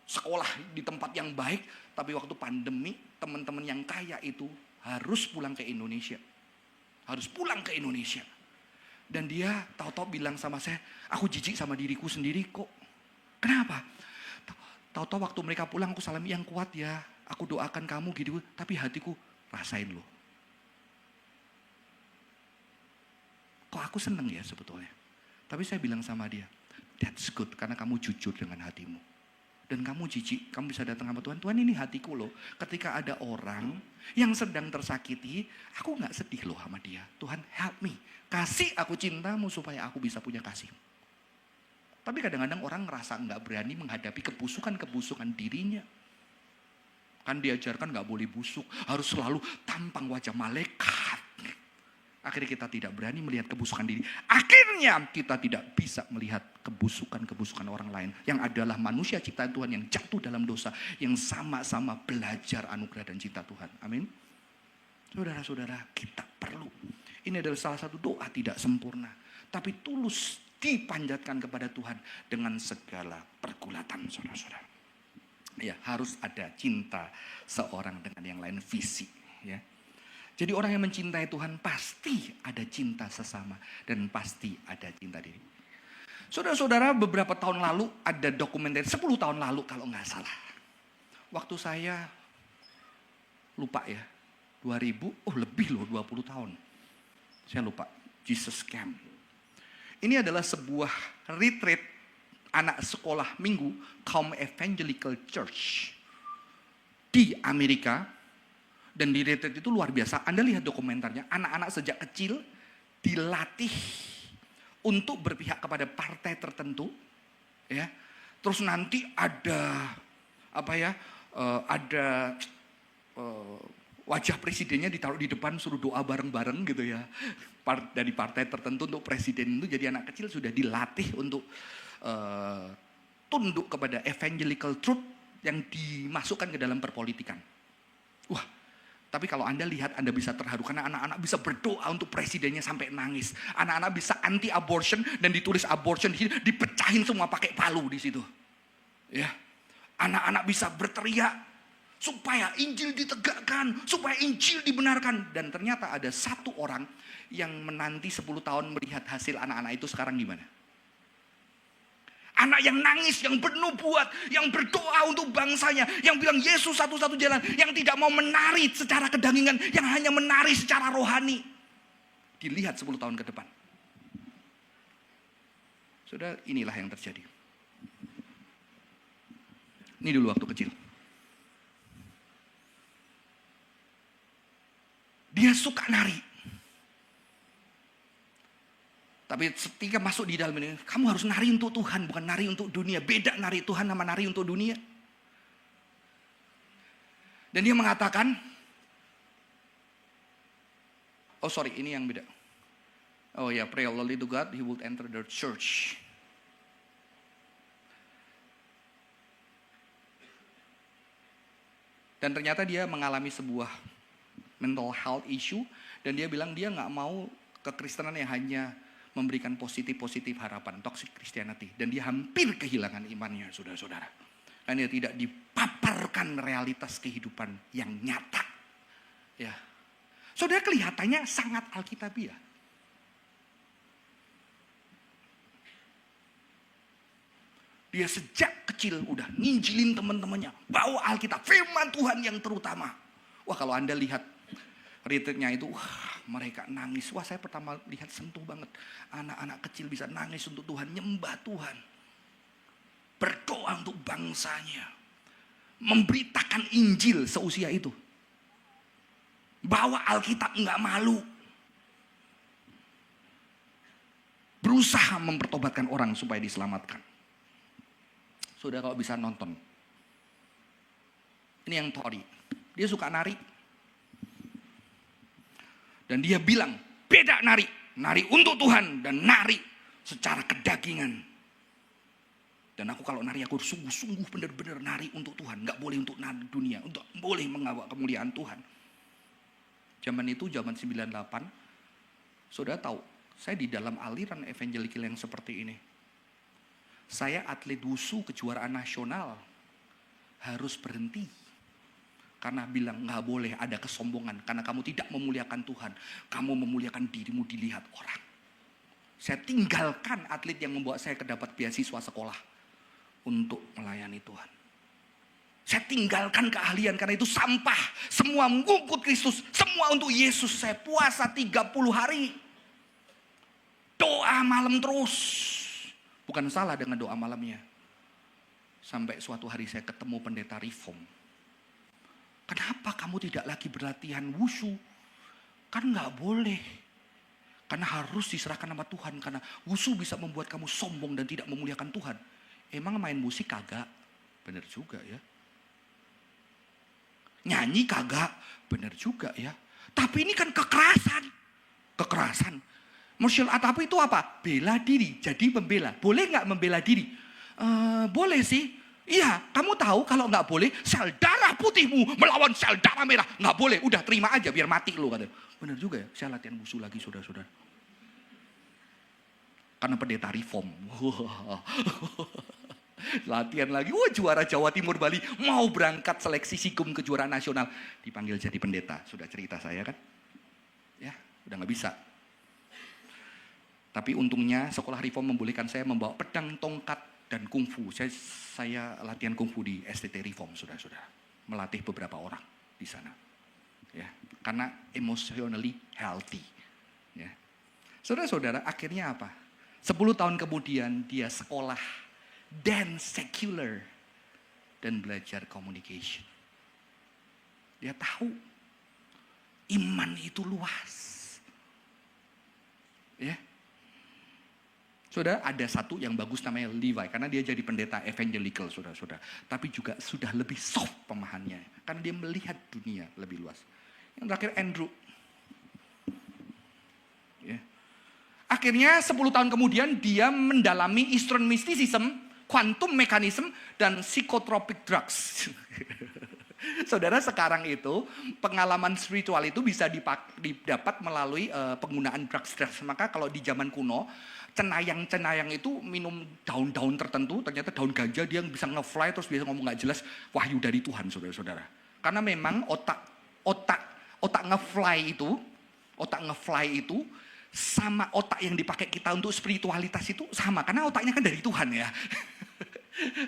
S1: sekolah di tempat yang baik. Tapi waktu pandemi, teman-teman yang kaya itu harus pulang ke Indonesia. Harus pulang ke Indonesia. Dan dia tahu-tahu bilang sama saya, aku jijik sama diriku sendiri kok. Kenapa? Tahu-tahu waktu mereka pulang, aku salam yang kuat ya. Aku doakan kamu gitu, tapi hatiku rasain loh. Kok aku seneng ya sebetulnya. Tapi saya bilang sama dia, that's good karena kamu jujur dengan hatimu. Dan kamu jijik, kamu bisa datang sama Tuhan. Tuhan, ini hatiku loh. Ketika ada orang yang sedang tersakiti, aku gak sedih loh sama dia. Tuhan, help me. Kasih aku cintamu supaya aku bisa punya kasih. Tapi kadang-kadang orang ngerasa gak berani menghadapi kebusukan-kebusukan dirinya. Kan diajarkan gak boleh busuk, harus selalu tampang wajah malaikat. Akhirnya kita tidak berani melihat kebusukan diri. Akhirnya kita tidak bisa melihat kebusukan-kebusukan orang lain. Yang adalah manusia ciptaan Tuhan yang jatuh dalam dosa. Yang sama-sama belajar anugerah dan cinta Tuhan. Amin. Saudara-saudara, kita perlu. Ini adalah salah satu doa tidak sempurna. Tapi tulus dipanjatkan kepada Tuhan dengan segala pergulatan, saudara-saudara. Ya, harus ada cinta seorang dengan yang lain, visi. Ya. Jadi orang yang mencintai Tuhan pasti ada cinta sesama dan pasti ada cinta diri. Saudara-saudara, beberapa tahun lalu ada dokumenter, 10 tahun lalu kalau nggak salah. Waktu saya lupa ya, 2000, lebih loh 20 tahun. Saya lupa, Jesus Camp. Ini adalah sebuah retreat anak sekolah minggu kaum Evangelical Church di Amerika. Dan di retreat itu luar biasa. Anda lihat dokumenternya, anak-anak sejak kecil dilatih untuk berpihak kepada partai tertentu, ya. Terus nanti ada wajah presidennya ditaruh di depan, suruh doa bareng-bareng gitu ya. Dari partai tertentu untuk presiden itu, jadi anak kecil sudah dilatih untuk tunduk kepada evangelical truth yang dimasukkan ke dalam perpolitikan. Wah. Tapi kalau Anda lihat, Anda bisa terharu karena anak-anak bisa berdoa untuk presidennya sampai nangis. Anak-anak bisa anti-abortion dan ditulis abortion di sini, dipecahin semua pakai palu di situ. Ya. Anak-anak bisa berteriak supaya Injil ditegakkan, supaya Injil dibenarkan. Dan ternyata ada satu orang yang menanti 10 tahun melihat hasil anak-anak itu sekarang gimana? Anak yang nangis, yang bernubuat, yang berdoa untuk bangsanya, yang bilang Yesus satu-satu jalan, yang tidak mau menari secara kedangingan, yang hanya menari secara rohani. Dilihat 10 tahun ke depan. Saudara, inilah yang terjadi. Ini dulu waktu kecil. Dia suka nari. Tapi ketika masuk di dalam ini, kamu harus nari untuk Tuhan, bukan nari untuk dunia. Beda nari Tuhan sama nari untuk dunia. Dan dia mengatakan, ini yang beda. Pray loudly to God, He will enter the church. Dan ternyata dia mengalami sebuah mental health issue. Dan dia bilang dia gak mau kekristenan yang hanya memberikan positif harapan, toxic Christianity. Dan dia hampir kehilangan imannya, saudara-saudara. Karena dia tidak dipaparkan realitas kehidupan yang nyata. Ya, saudara, kelihatannya sangat alkitabiah. Dia sejak kecil udah nginjilin teman-temannya, bawa Alkitab, firman Tuhan yang terutama. Wah, kalau Anda lihat retreatnya itu, mereka nangis. Wah, saya pertama lihat sentuh banget. Anak-anak kecil bisa nangis untuk Tuhan, nyembah Tuhan. Berdoa untuk bangsanya. Memberitakan Injil seusia itu. Bawa Alkitab nggak malu. Berusaha mempertobatkan orang supaya diselamatkan. Saudara kalau bisa nonton. Ini yang Tori. Dia suka nari. Dan dia bilang, beda nari. Nari untuk Tuhan dan nari secara kedagingan. Dan aku kalau nari, aku sungguh-sungguh benar-benar nari untuk Tuhan. Gak boleh untuk nari dunia. Untuk boleh mengawal kemuliaan Tuhan. Zaman itu, zaman 98. Saudara tahu, saya di dalam aliran evangelikal yang seperti ini. Saya atlet wusu kejuaraan nasional. Harus berhenti. Karena bilang gak boleh ada kesombongan. Karena kamu tidak memuliakan Tuhan. Kamu memuliakan dirimu dilihat orang. Saya tinggalkan atlet yang membawa saya dapat beasiswa sekolah. Untuk melayani Tuhan. Saya tinggalkan keahlian karena itu sampah. Semua mengungkut Kristus. Semua untuk Yesus. Saya puasa 30 hari. Doa malam terus. Bukan salah dengan doa malamnya. Sampai suatu hari saya ketemu pendeta reform. Kenapa kamu tidak lagi berlatihan wushu? Kan nggak boleh. Karena harus diserahkan sama Tuhan. Karena wushu bisa membuat kamu sombong dan tidak memuliakan Tuhan. Emang main musik kagak? Bener juga ya. Nyanyi kagak? Bener juga ya. Tapi ini kan kekerasan. Kekerasan. Martial art apa itu apa? Bela diri. Jadi membela. Boleh nggak membela diri? Boleh sih. Iya, kamu tahu kalau nggak boleh sel darah putihmu melawan sel darah merah. Nggak boleh, udah terima aja biar mati lu. Bener juga ya, saya latihan wushu lagi saudara-saudara. Karena pendeta reform. Latihan lagi, juara Jawa Timur Bali. Mau berangkat seleksi SIGUM kejuaraan nasional. Dipanggil jadi pendeta, sudah cerita saya kan. Ya, udah nggak bisa. Tapi untungnya sekolah reform membolehkan saya membawa pedang, tongkat, dan kungfu. Saya latihan kungfu di STT Reform, saudara-saudara. Melatih beberapa orang di sana. Ya, karena emotionally healthy. Ya. Saudara-saudara, akhirnya apa? 10 tahun kemudian dia sekolah dance secular dan belajar communication. Dia tahu iman itu luas. Ya. Saudara, ada satu yang bagus namanya Levi. Karena dia jadi pendeta evangelical, saudara-saudara. Tapi juga sudah lebih soft pemahamannya. Karena dia melihat dunia lebih luas. Yang terakhir Andrew. Ya. Akhirnya 10 tahun kemudian dia mendalami Eastern mysticism, quantum mechanism, dan psychotropic drugs. Saudara, sekarang itu pengalaman spiritual itu bisa didapat melalui penggunaan drugs. Maka kalau di zaman kuno, cenayang-cenayang itu minum daun-daun tertentu, ternyata daun ganja dia bisa nge-fly terus bisa ngomong gak jelas, wahyu dari Tuhan, saudara-saudara. Karena memang otak nge-fly itu sama otak yang dipakai kita untuk spiritualitas itu sama, karena otaknya kan dari Tuhan ya.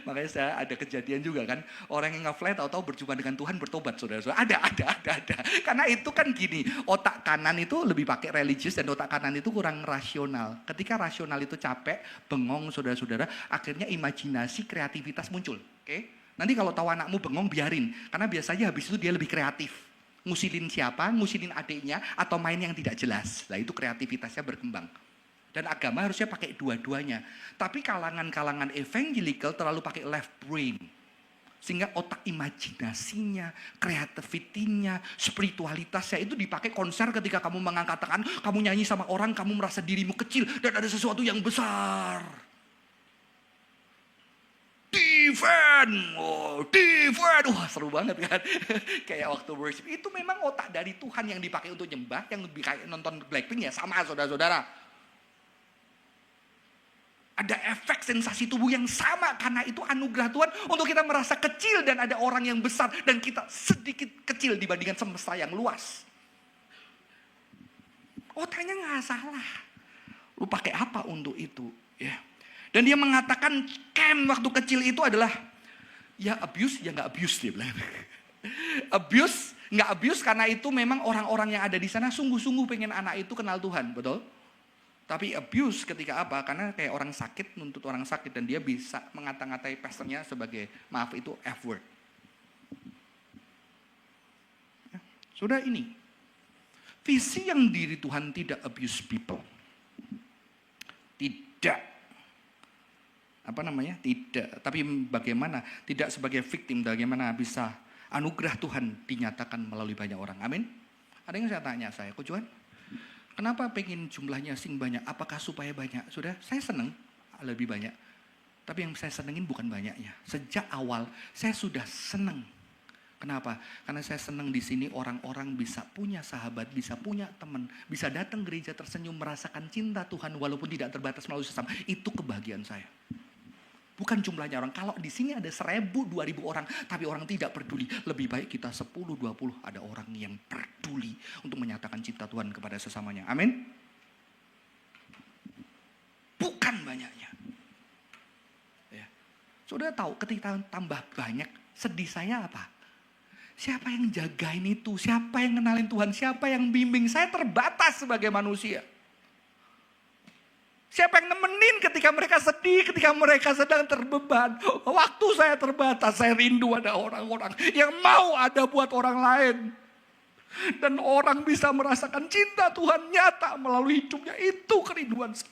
S1: Makanya saya ada kejadian juga kan, orang yang nge-fly tahu-tahu berjumpa dengan Tuhan bertobat, saudara-saudara. Ada. Karena itu kan gini, otak kanan itu lebih pakai religius dan otak kanan itu kurang rasional. Ketika rasional itu capek, bengong, saudara-saudara, akhirnya imajinasi, kreativitas muncul. Oke? Nanti kalau tahu anakmu bengong, biarin. Karena biasanya habis itu dia lebih kreatif. Ngusilin siapa, ngusilin adiknya, atau main yang tidak jelas. Nah itu kreativitasnya berkembang. Dan agama harusnya pakai dua-duanya. Tapi kalangan-kalangan evangelical terlalu pakai left brain. Sehingga otak imajinasinya, kreativitinya, spiritualitasnya itu dipakai konser ketika kamu mengangkat tangan, kamu nyanyi sama orang, kamu merasa dirimu kecil dan ada sesuatu yang besar. Defend, wah seru banget kan. Kayak waktu worship, itu memang otak dari Tuhan yang dipakai untuk nyembah, yang lebih kayak nonton Blackpink ya sama saudara-saudara. Ada efek sensasi tubuh yang sama karena itu anugerah Tuhan untuk kita merasa kecil dan ada orang yang besar dan kita sedikit kecil dibandingkan semesta yang luas. Otaknya nggak salah. Lu pakai apa untuk itu? Ya. Dan dia mengatakan camp waktu kecil itu adalah ya abuse, ya nggak abuse dia bilang. Abuse, nggak abuse karena itu memang orang-orang yang ada di sana sungguh-sungguh pengen anak itu kenal Tuhan, betul? Tapi abuse ketika apa? Karena kayak orang sakit nuntut orang sakit dan dia bisa mengata-ngatai pastornya sebagai maaf itu F-word. Ya, sudah ini. Visi yang diri Tuhan tidak abuse people. Tidak. Tidak. Tapi bagaimana? Tidak sebagai victim, bagaimana bisa anugerah Tuhan dinyatakan melalui banyak orang. Amin. Ada yang saya tanya Coach Juan, kenapa pengen jumlahnya sing banyak? Apakah supaya banyak? Sudah, saya senang lebih banyak. Tapi yang saya senengin bukan banyaknya. Sejak awal saya sudah senang. Kenapa? Karena saya senang di sini orang-orang bisa punya sahabat, bisa punya teman, bisa datang gereja tersenyum, merasakan cinta Tuhan walaupun tidak terbatas melalui sesama. Itu kebahagiaan saya. Bukan jumlahnya orang. Kalau di sini ada 1.000, 2.000 orang, tapi orang tidak peduli. Lebih baik kita 10, 20 ada orang yang peduli untuk menyatakan cinta Tuhan kepada sesamanya. Amin. Bukan banyaknya. Ya. Saudara tahu ketika tambah banyak, sedih saya apa? Siapa yang jagain itu? Siapa yang kenalin Tuhan? Siapa yang bimbing? Saya terbatas sebagai manusia. Siapa yang nemenin ketika mereka sedih, ketika mereka sedang terbeban. Waktu saya terbatas, saya rindu ada orang-orang yang mau ada buat orang lain. Dan orang bisa merasakan cinta Tuhan nyata melalui hidupnya. Itu kerinduan saya.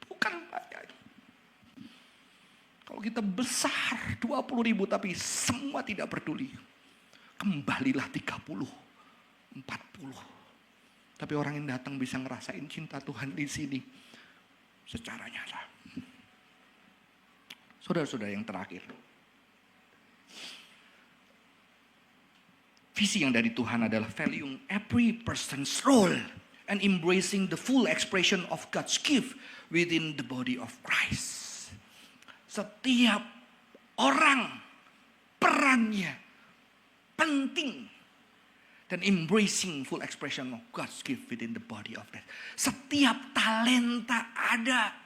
S1: Bukan banyak. Kalau kita besar 20.000 tapi semua tidak peduli. Kembalilah 30, 40. Tapi orang yang datang bisa ngerasain cinta Tuhan di sini secara nyata. Saudara-saudara yang terakhir. Visi yang dari Tuhan adalah valuing every person's role and embracing the full expression of God's gift within the body of Christ. Setiap orang perannya penting. Dan embracing full expression of God's gift within the body of Christ. Setiap talenta ada.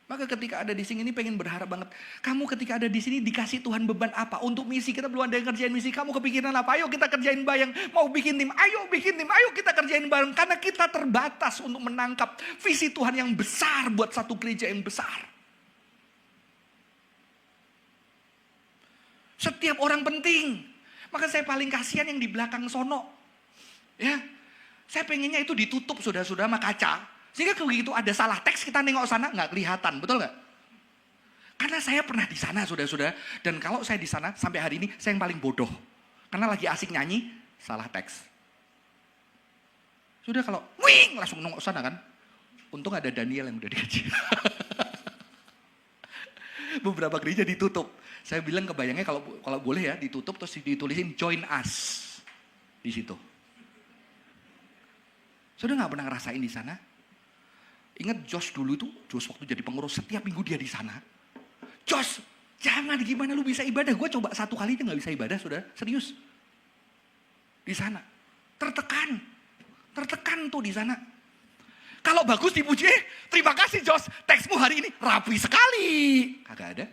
S1: Maka ketika ada di sini ini pengen berharap banget. Kamu ketika ada di sini dikasih Tuhan beban apa? Untuk misi kita belum ada yang kerjain misi. Kamu kepikiran apa? Ayo kita kerjain bareng. Mau bikin tim? Ayo bikin tim. Ayo kita kerjain bareng. Karena kita terbatas untuk menangkap visi Tuhan yang besar buat satu gereja yang besar. Setiap orang penting. Maka saya paling kasihan yang di belakang sono. Ya, saya pengennya itu ditutup saudara-saudara sama kaca. Sehingga begitu ada salah teks kita nengok sana nggak kelihatan, betul nggak? Karena saya pernah di sana saudara-saudara. Dan kalau saya di sana sampai hari ini saya yang paling bodoh. Karena lagi asik nyanyi, salah teks. Sudah kalau wing langsung nengok sana kan. Untung ada Daniel yang udah digaji. Beberapa gereja ditutup. Saya bilang kebayangnya kalau boleh ya ditutup terus ditulisin join us di situ. Sudah nggak pernah ngerasain di sana? Ingat Josh dulu tuh, Josh waktu jadi pengurus setiap minggu dia di sana. Josh, jangan gimana lu bisa ibadah? Gue coba 1 kali aja nggak bisa ibadah, saudara, serius. Di sana, tertekan tuh di sana. Kalau bagus dipuji, terima kasih Josh, teksmu hari ini rapi sekali. Kagak ada.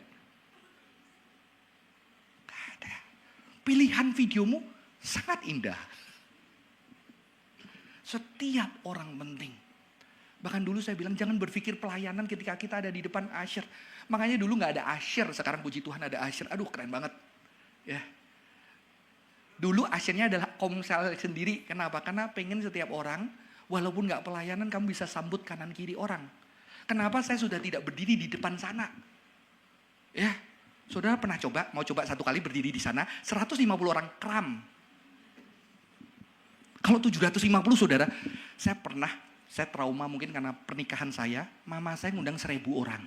S1: Pilihan videomu sangat indah. Setiap orang penting. Bahkan dulu saya bilang jangan berpikir pelayanan ketika kita ada di depan usher. Makanya dulu gak ada usher, sekarang puji Tuhan ada usher. Aduh keren banget. Ya. Dulu ushernya adalah komsel sendiri. Kenapa? Karena pengen setiap orang, walaupun gak pelayanan kamu bisa sambut kanan kiri orang. Kenapa saya sudah tidak berdiri di depan sana? Ya. Saudara pernah mau coba 1 kali berdiri di sana, 150 orang kram. Kalau 750 saudara, saya trauma mungkin karena pernikahan saya, mama saya ngundang 1.000 orang.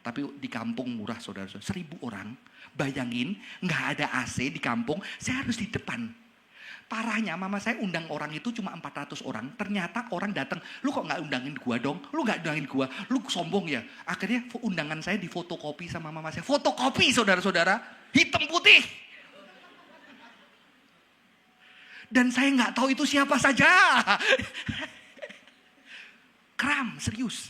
S1: Tapi di kampung murah saudara, 1.000 orang, bayangin gak ada AC di kampung, saya harus di depan. Parahnya mama saya undang orang itu cuma 400 orang. Ternyata orang datang, lu kok gak undangin gua dong? Lu gak undangin gua, lu sombong ya? Akhirnya undangan saya difotokopi sama mama saya. Fotokopi saudara-saudara, hitam putih. Dan saya gak tahu itu siapa saja. Kram, serius.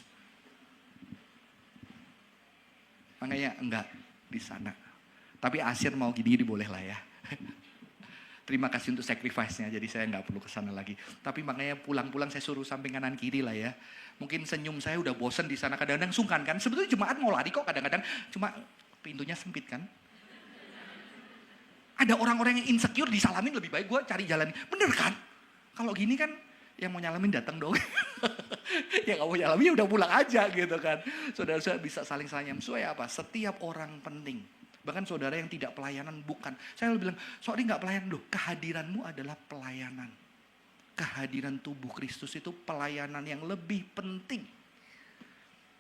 S1: Makanya enggak di sana. Tapi Asyir mau gini boleh lah ya. Terima kasih untuk sacrifice-nya, jadi saya nggak perlu kesana lagi. Tapi makanya pulang-pulang saya suruh samping kanan kiri lah ya. Mungkin senyum saya udah bosen di sana, kadang-kadang sungkan kan. Sebetulnya jemaat mau lari kok kadang-kadang, cuma pintunya sempit kan. Ada orang-orang yang insecure disalamin lebih baik gue cari jalan. Bener kan? Kalau gini kan yang mau nyalamin datang dong. Yang nggak mau nyalamin ya udah pulang aja gitu kan. Saudara-saudara bisa saling-saling supaya apa? Setiap orang penting. Bahkan saudara yang tidak pelayanan bukan. Saya bilang, soalnya nggak pelayanan. Loh, kehadiranmu adalah pelayanan. Kehadiran tubuh Kristus itu pelayanan yang lebih penting.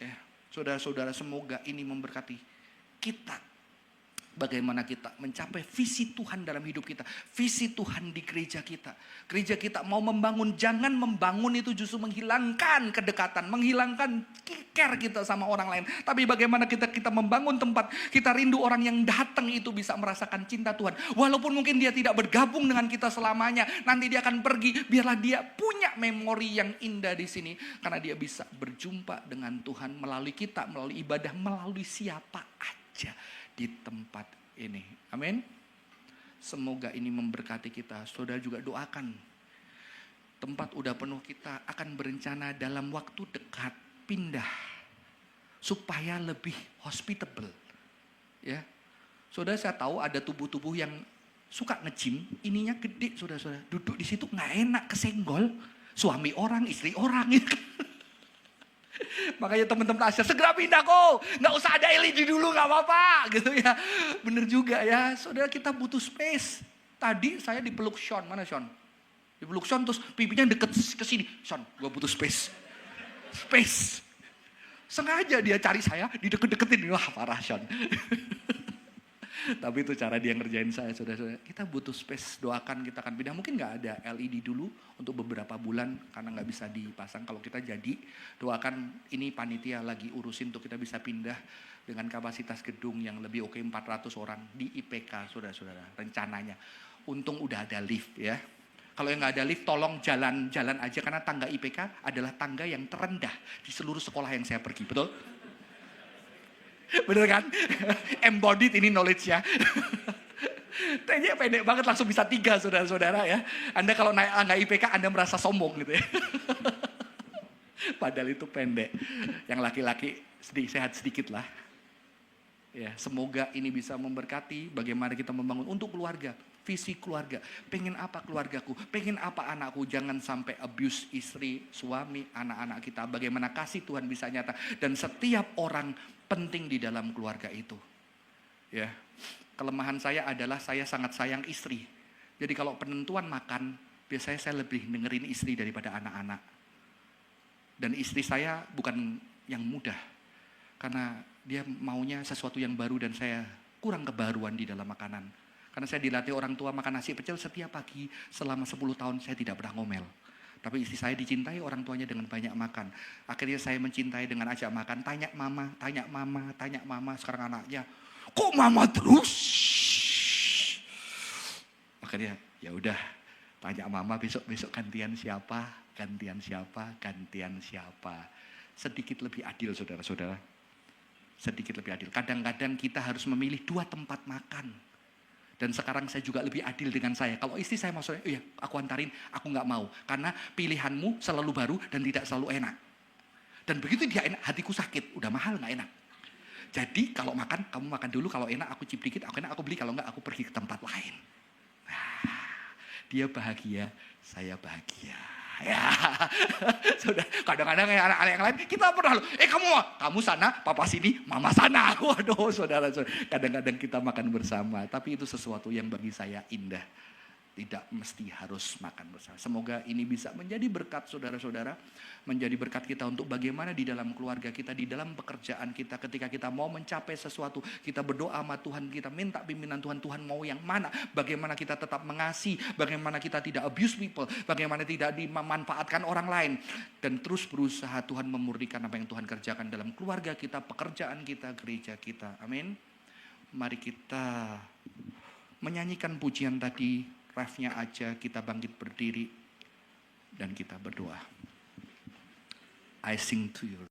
S1: Ya, saudara-saudara semoga ini memberkati kita. Bagaimana kita mencapai visi Tuhan dalam hidup kita. Visi Tuhan di gereja kita. Gereja kita mau membangun, jangan membangun itu justru menghilangkan kedekatan. Menghilangkan care kita sama orang lain. Tapi bagaimana kita membangun tempat. Kita rindu orang yang datang itu bisa merasakan cinta Tuhan. Walaupun mungkin dia tidak bergabung dengan kita selamanya. Nanti dia akan pergi. Biarlah dia punya memori yang indah di sini. Karena dia bisa berjumpa dengan Tuhan melalui kita. Melalui ibadah. Melalui siapa aja di tempat ini. Amin. Semoga ini memberkati kita. Saudara juga doakan tempat udah penuh, kita akan berencana dalam waktu dekat pindah supaya lebih hospitable. Ya, saudara, saya tahu ada tubuh-tubuh yang suka nge-gym, ininya gede, saudara-saudara. Duduk di situ nggak enak, kesenggol. Suami orang, istri orang. Gitu. Makanya teman-teman Asia segera pindah kok. Nggak usah ada LED dulu, nggak apa-apa. Gitu ya. Bener juga ya, saudara, kita butuh space. Tadi saya dipeluk Sean, mana Sean? Dipeluk Sean terus pipinya deket ke sini. Sean, gue butuh space. Space. Sengaja dia cari saya, dideket-deketin. Wah, parah Sean. Tapi itu cara dia ngerjain saya, saudara-saudara. Kita butuh space, doakan kita akan pindah. Mungkin nggak ada LED dulu untuk beberapa bulan karena nggak bisa dipasang. Kalau kita jadi, doakan ini panitia lagi urusin untuk kita bisa pindah dengan kapasitas gedung yang lebih oke, 400 orang di IPK, saudara-saudara. Rencananya. Untung udah ada lift ya. Kalau yang nggak ada lift, tolong jalan-jalan aja karena tangga IPK adalah tangga yang terendah di seluruh sekolah yang saya pergi, betul? Bener kan? Embodied ini knowledge ya. Tanya pendek banget langsung bisa 3 saudara-saudara ya. Anda kalau naik angka IPK Anda merasa sombong gitu ya. Padahal itu pendek. Yang laki-laki sehat sedikit lah. Ya, semoga ini bisa memberkati bagaimana kita membangun untuk keluarga. Visi keluarga. Pengen apa keluargaku? Pengen apa anakku? Jangan sampai abuse istri, suami, anak-anak kita. Bagaimana kasih Tuhan bisa nyata. Dan setiap orang penting di dalam keluarga itu. Ya, kelemahan saya adalah saya sangat sayang istri. Jadi kalau penentuan makan, biasanya saya lebih dengerin istri daripada anak-anak. Dan istri saya bukan yang mudah. Karena dia maunya sesuatu yang baru dan saya kurang kebaruan di dalam makanan. Karena saya dilatih orang tua makan nasi pecel setiap pagi selama 10 tahun saya tidak pernah ngomel. Tapi istri saya dicintai orang tuanya dengan banyak makan. Akhirnya saya mencintai dengan ajak makan. Tanya mama, tanya mama, tanya mama. Sekarang anaknya, kok mama terus? Akhirnya, ya udah, tanya mama besok gantian siapa, gantian siapa, gantian siapa. Sedikit lebih adil saudara-saudara. Sedikit lebih adil. Kadang-kadang kita harus memilih 2 tempat makan. Dan sekarang saya juga lebih adil dengan saya. Kalau istri saya maksudnya, iya aku antarin, aku gak mau. Karena pilihanmu selalu baru dan tidak selalu enak. Dan begitu dia enak, hatiku sakit. Udah mahal gak enak. Jadi kalau makan, kamu makan dulu. Kalau enak aku cip dikit, aku enak aku beli. Kalau enggak aku pergi ke tempat lain. Nah, dia bahagia, saya bahagia. Ya, sudah. Kadang-kadang anak-anak yang lain kita pernah loh. Kamu sana, papa sini, mama sana. Waduh, saudara. Kadang-kadang kita makan bersama, tapi itu sesuatu yang bagi saya indah. Tidak mesti harus makan bersama. Semoga ini bisa menjadi berkat saudara-saudara, menjadi berkat kita untuk bagaimana di dalam keluarga kita, di dalam pekerjaan kita, ketika kita mau mencapai sesuatu, kita berdoa sama Tuhan, kita minta pimpinan Tuhan, Tuhan mau yang mana, bagaimana kita tetap mengasihi, bagaimana kita tidak abuse people, bagaimana tidak dimanfaatkan orang lain, dan terus berusaha Tuhan memurnikan apa yang Tuhan kerjakan dalam keluarga kita, pekerjaan kita, gereja kita. Amin. Mari kita menyanyikan pujian tadi. Refnya aja, kita bangkit berdiri dan kita berdoa. I sing to you.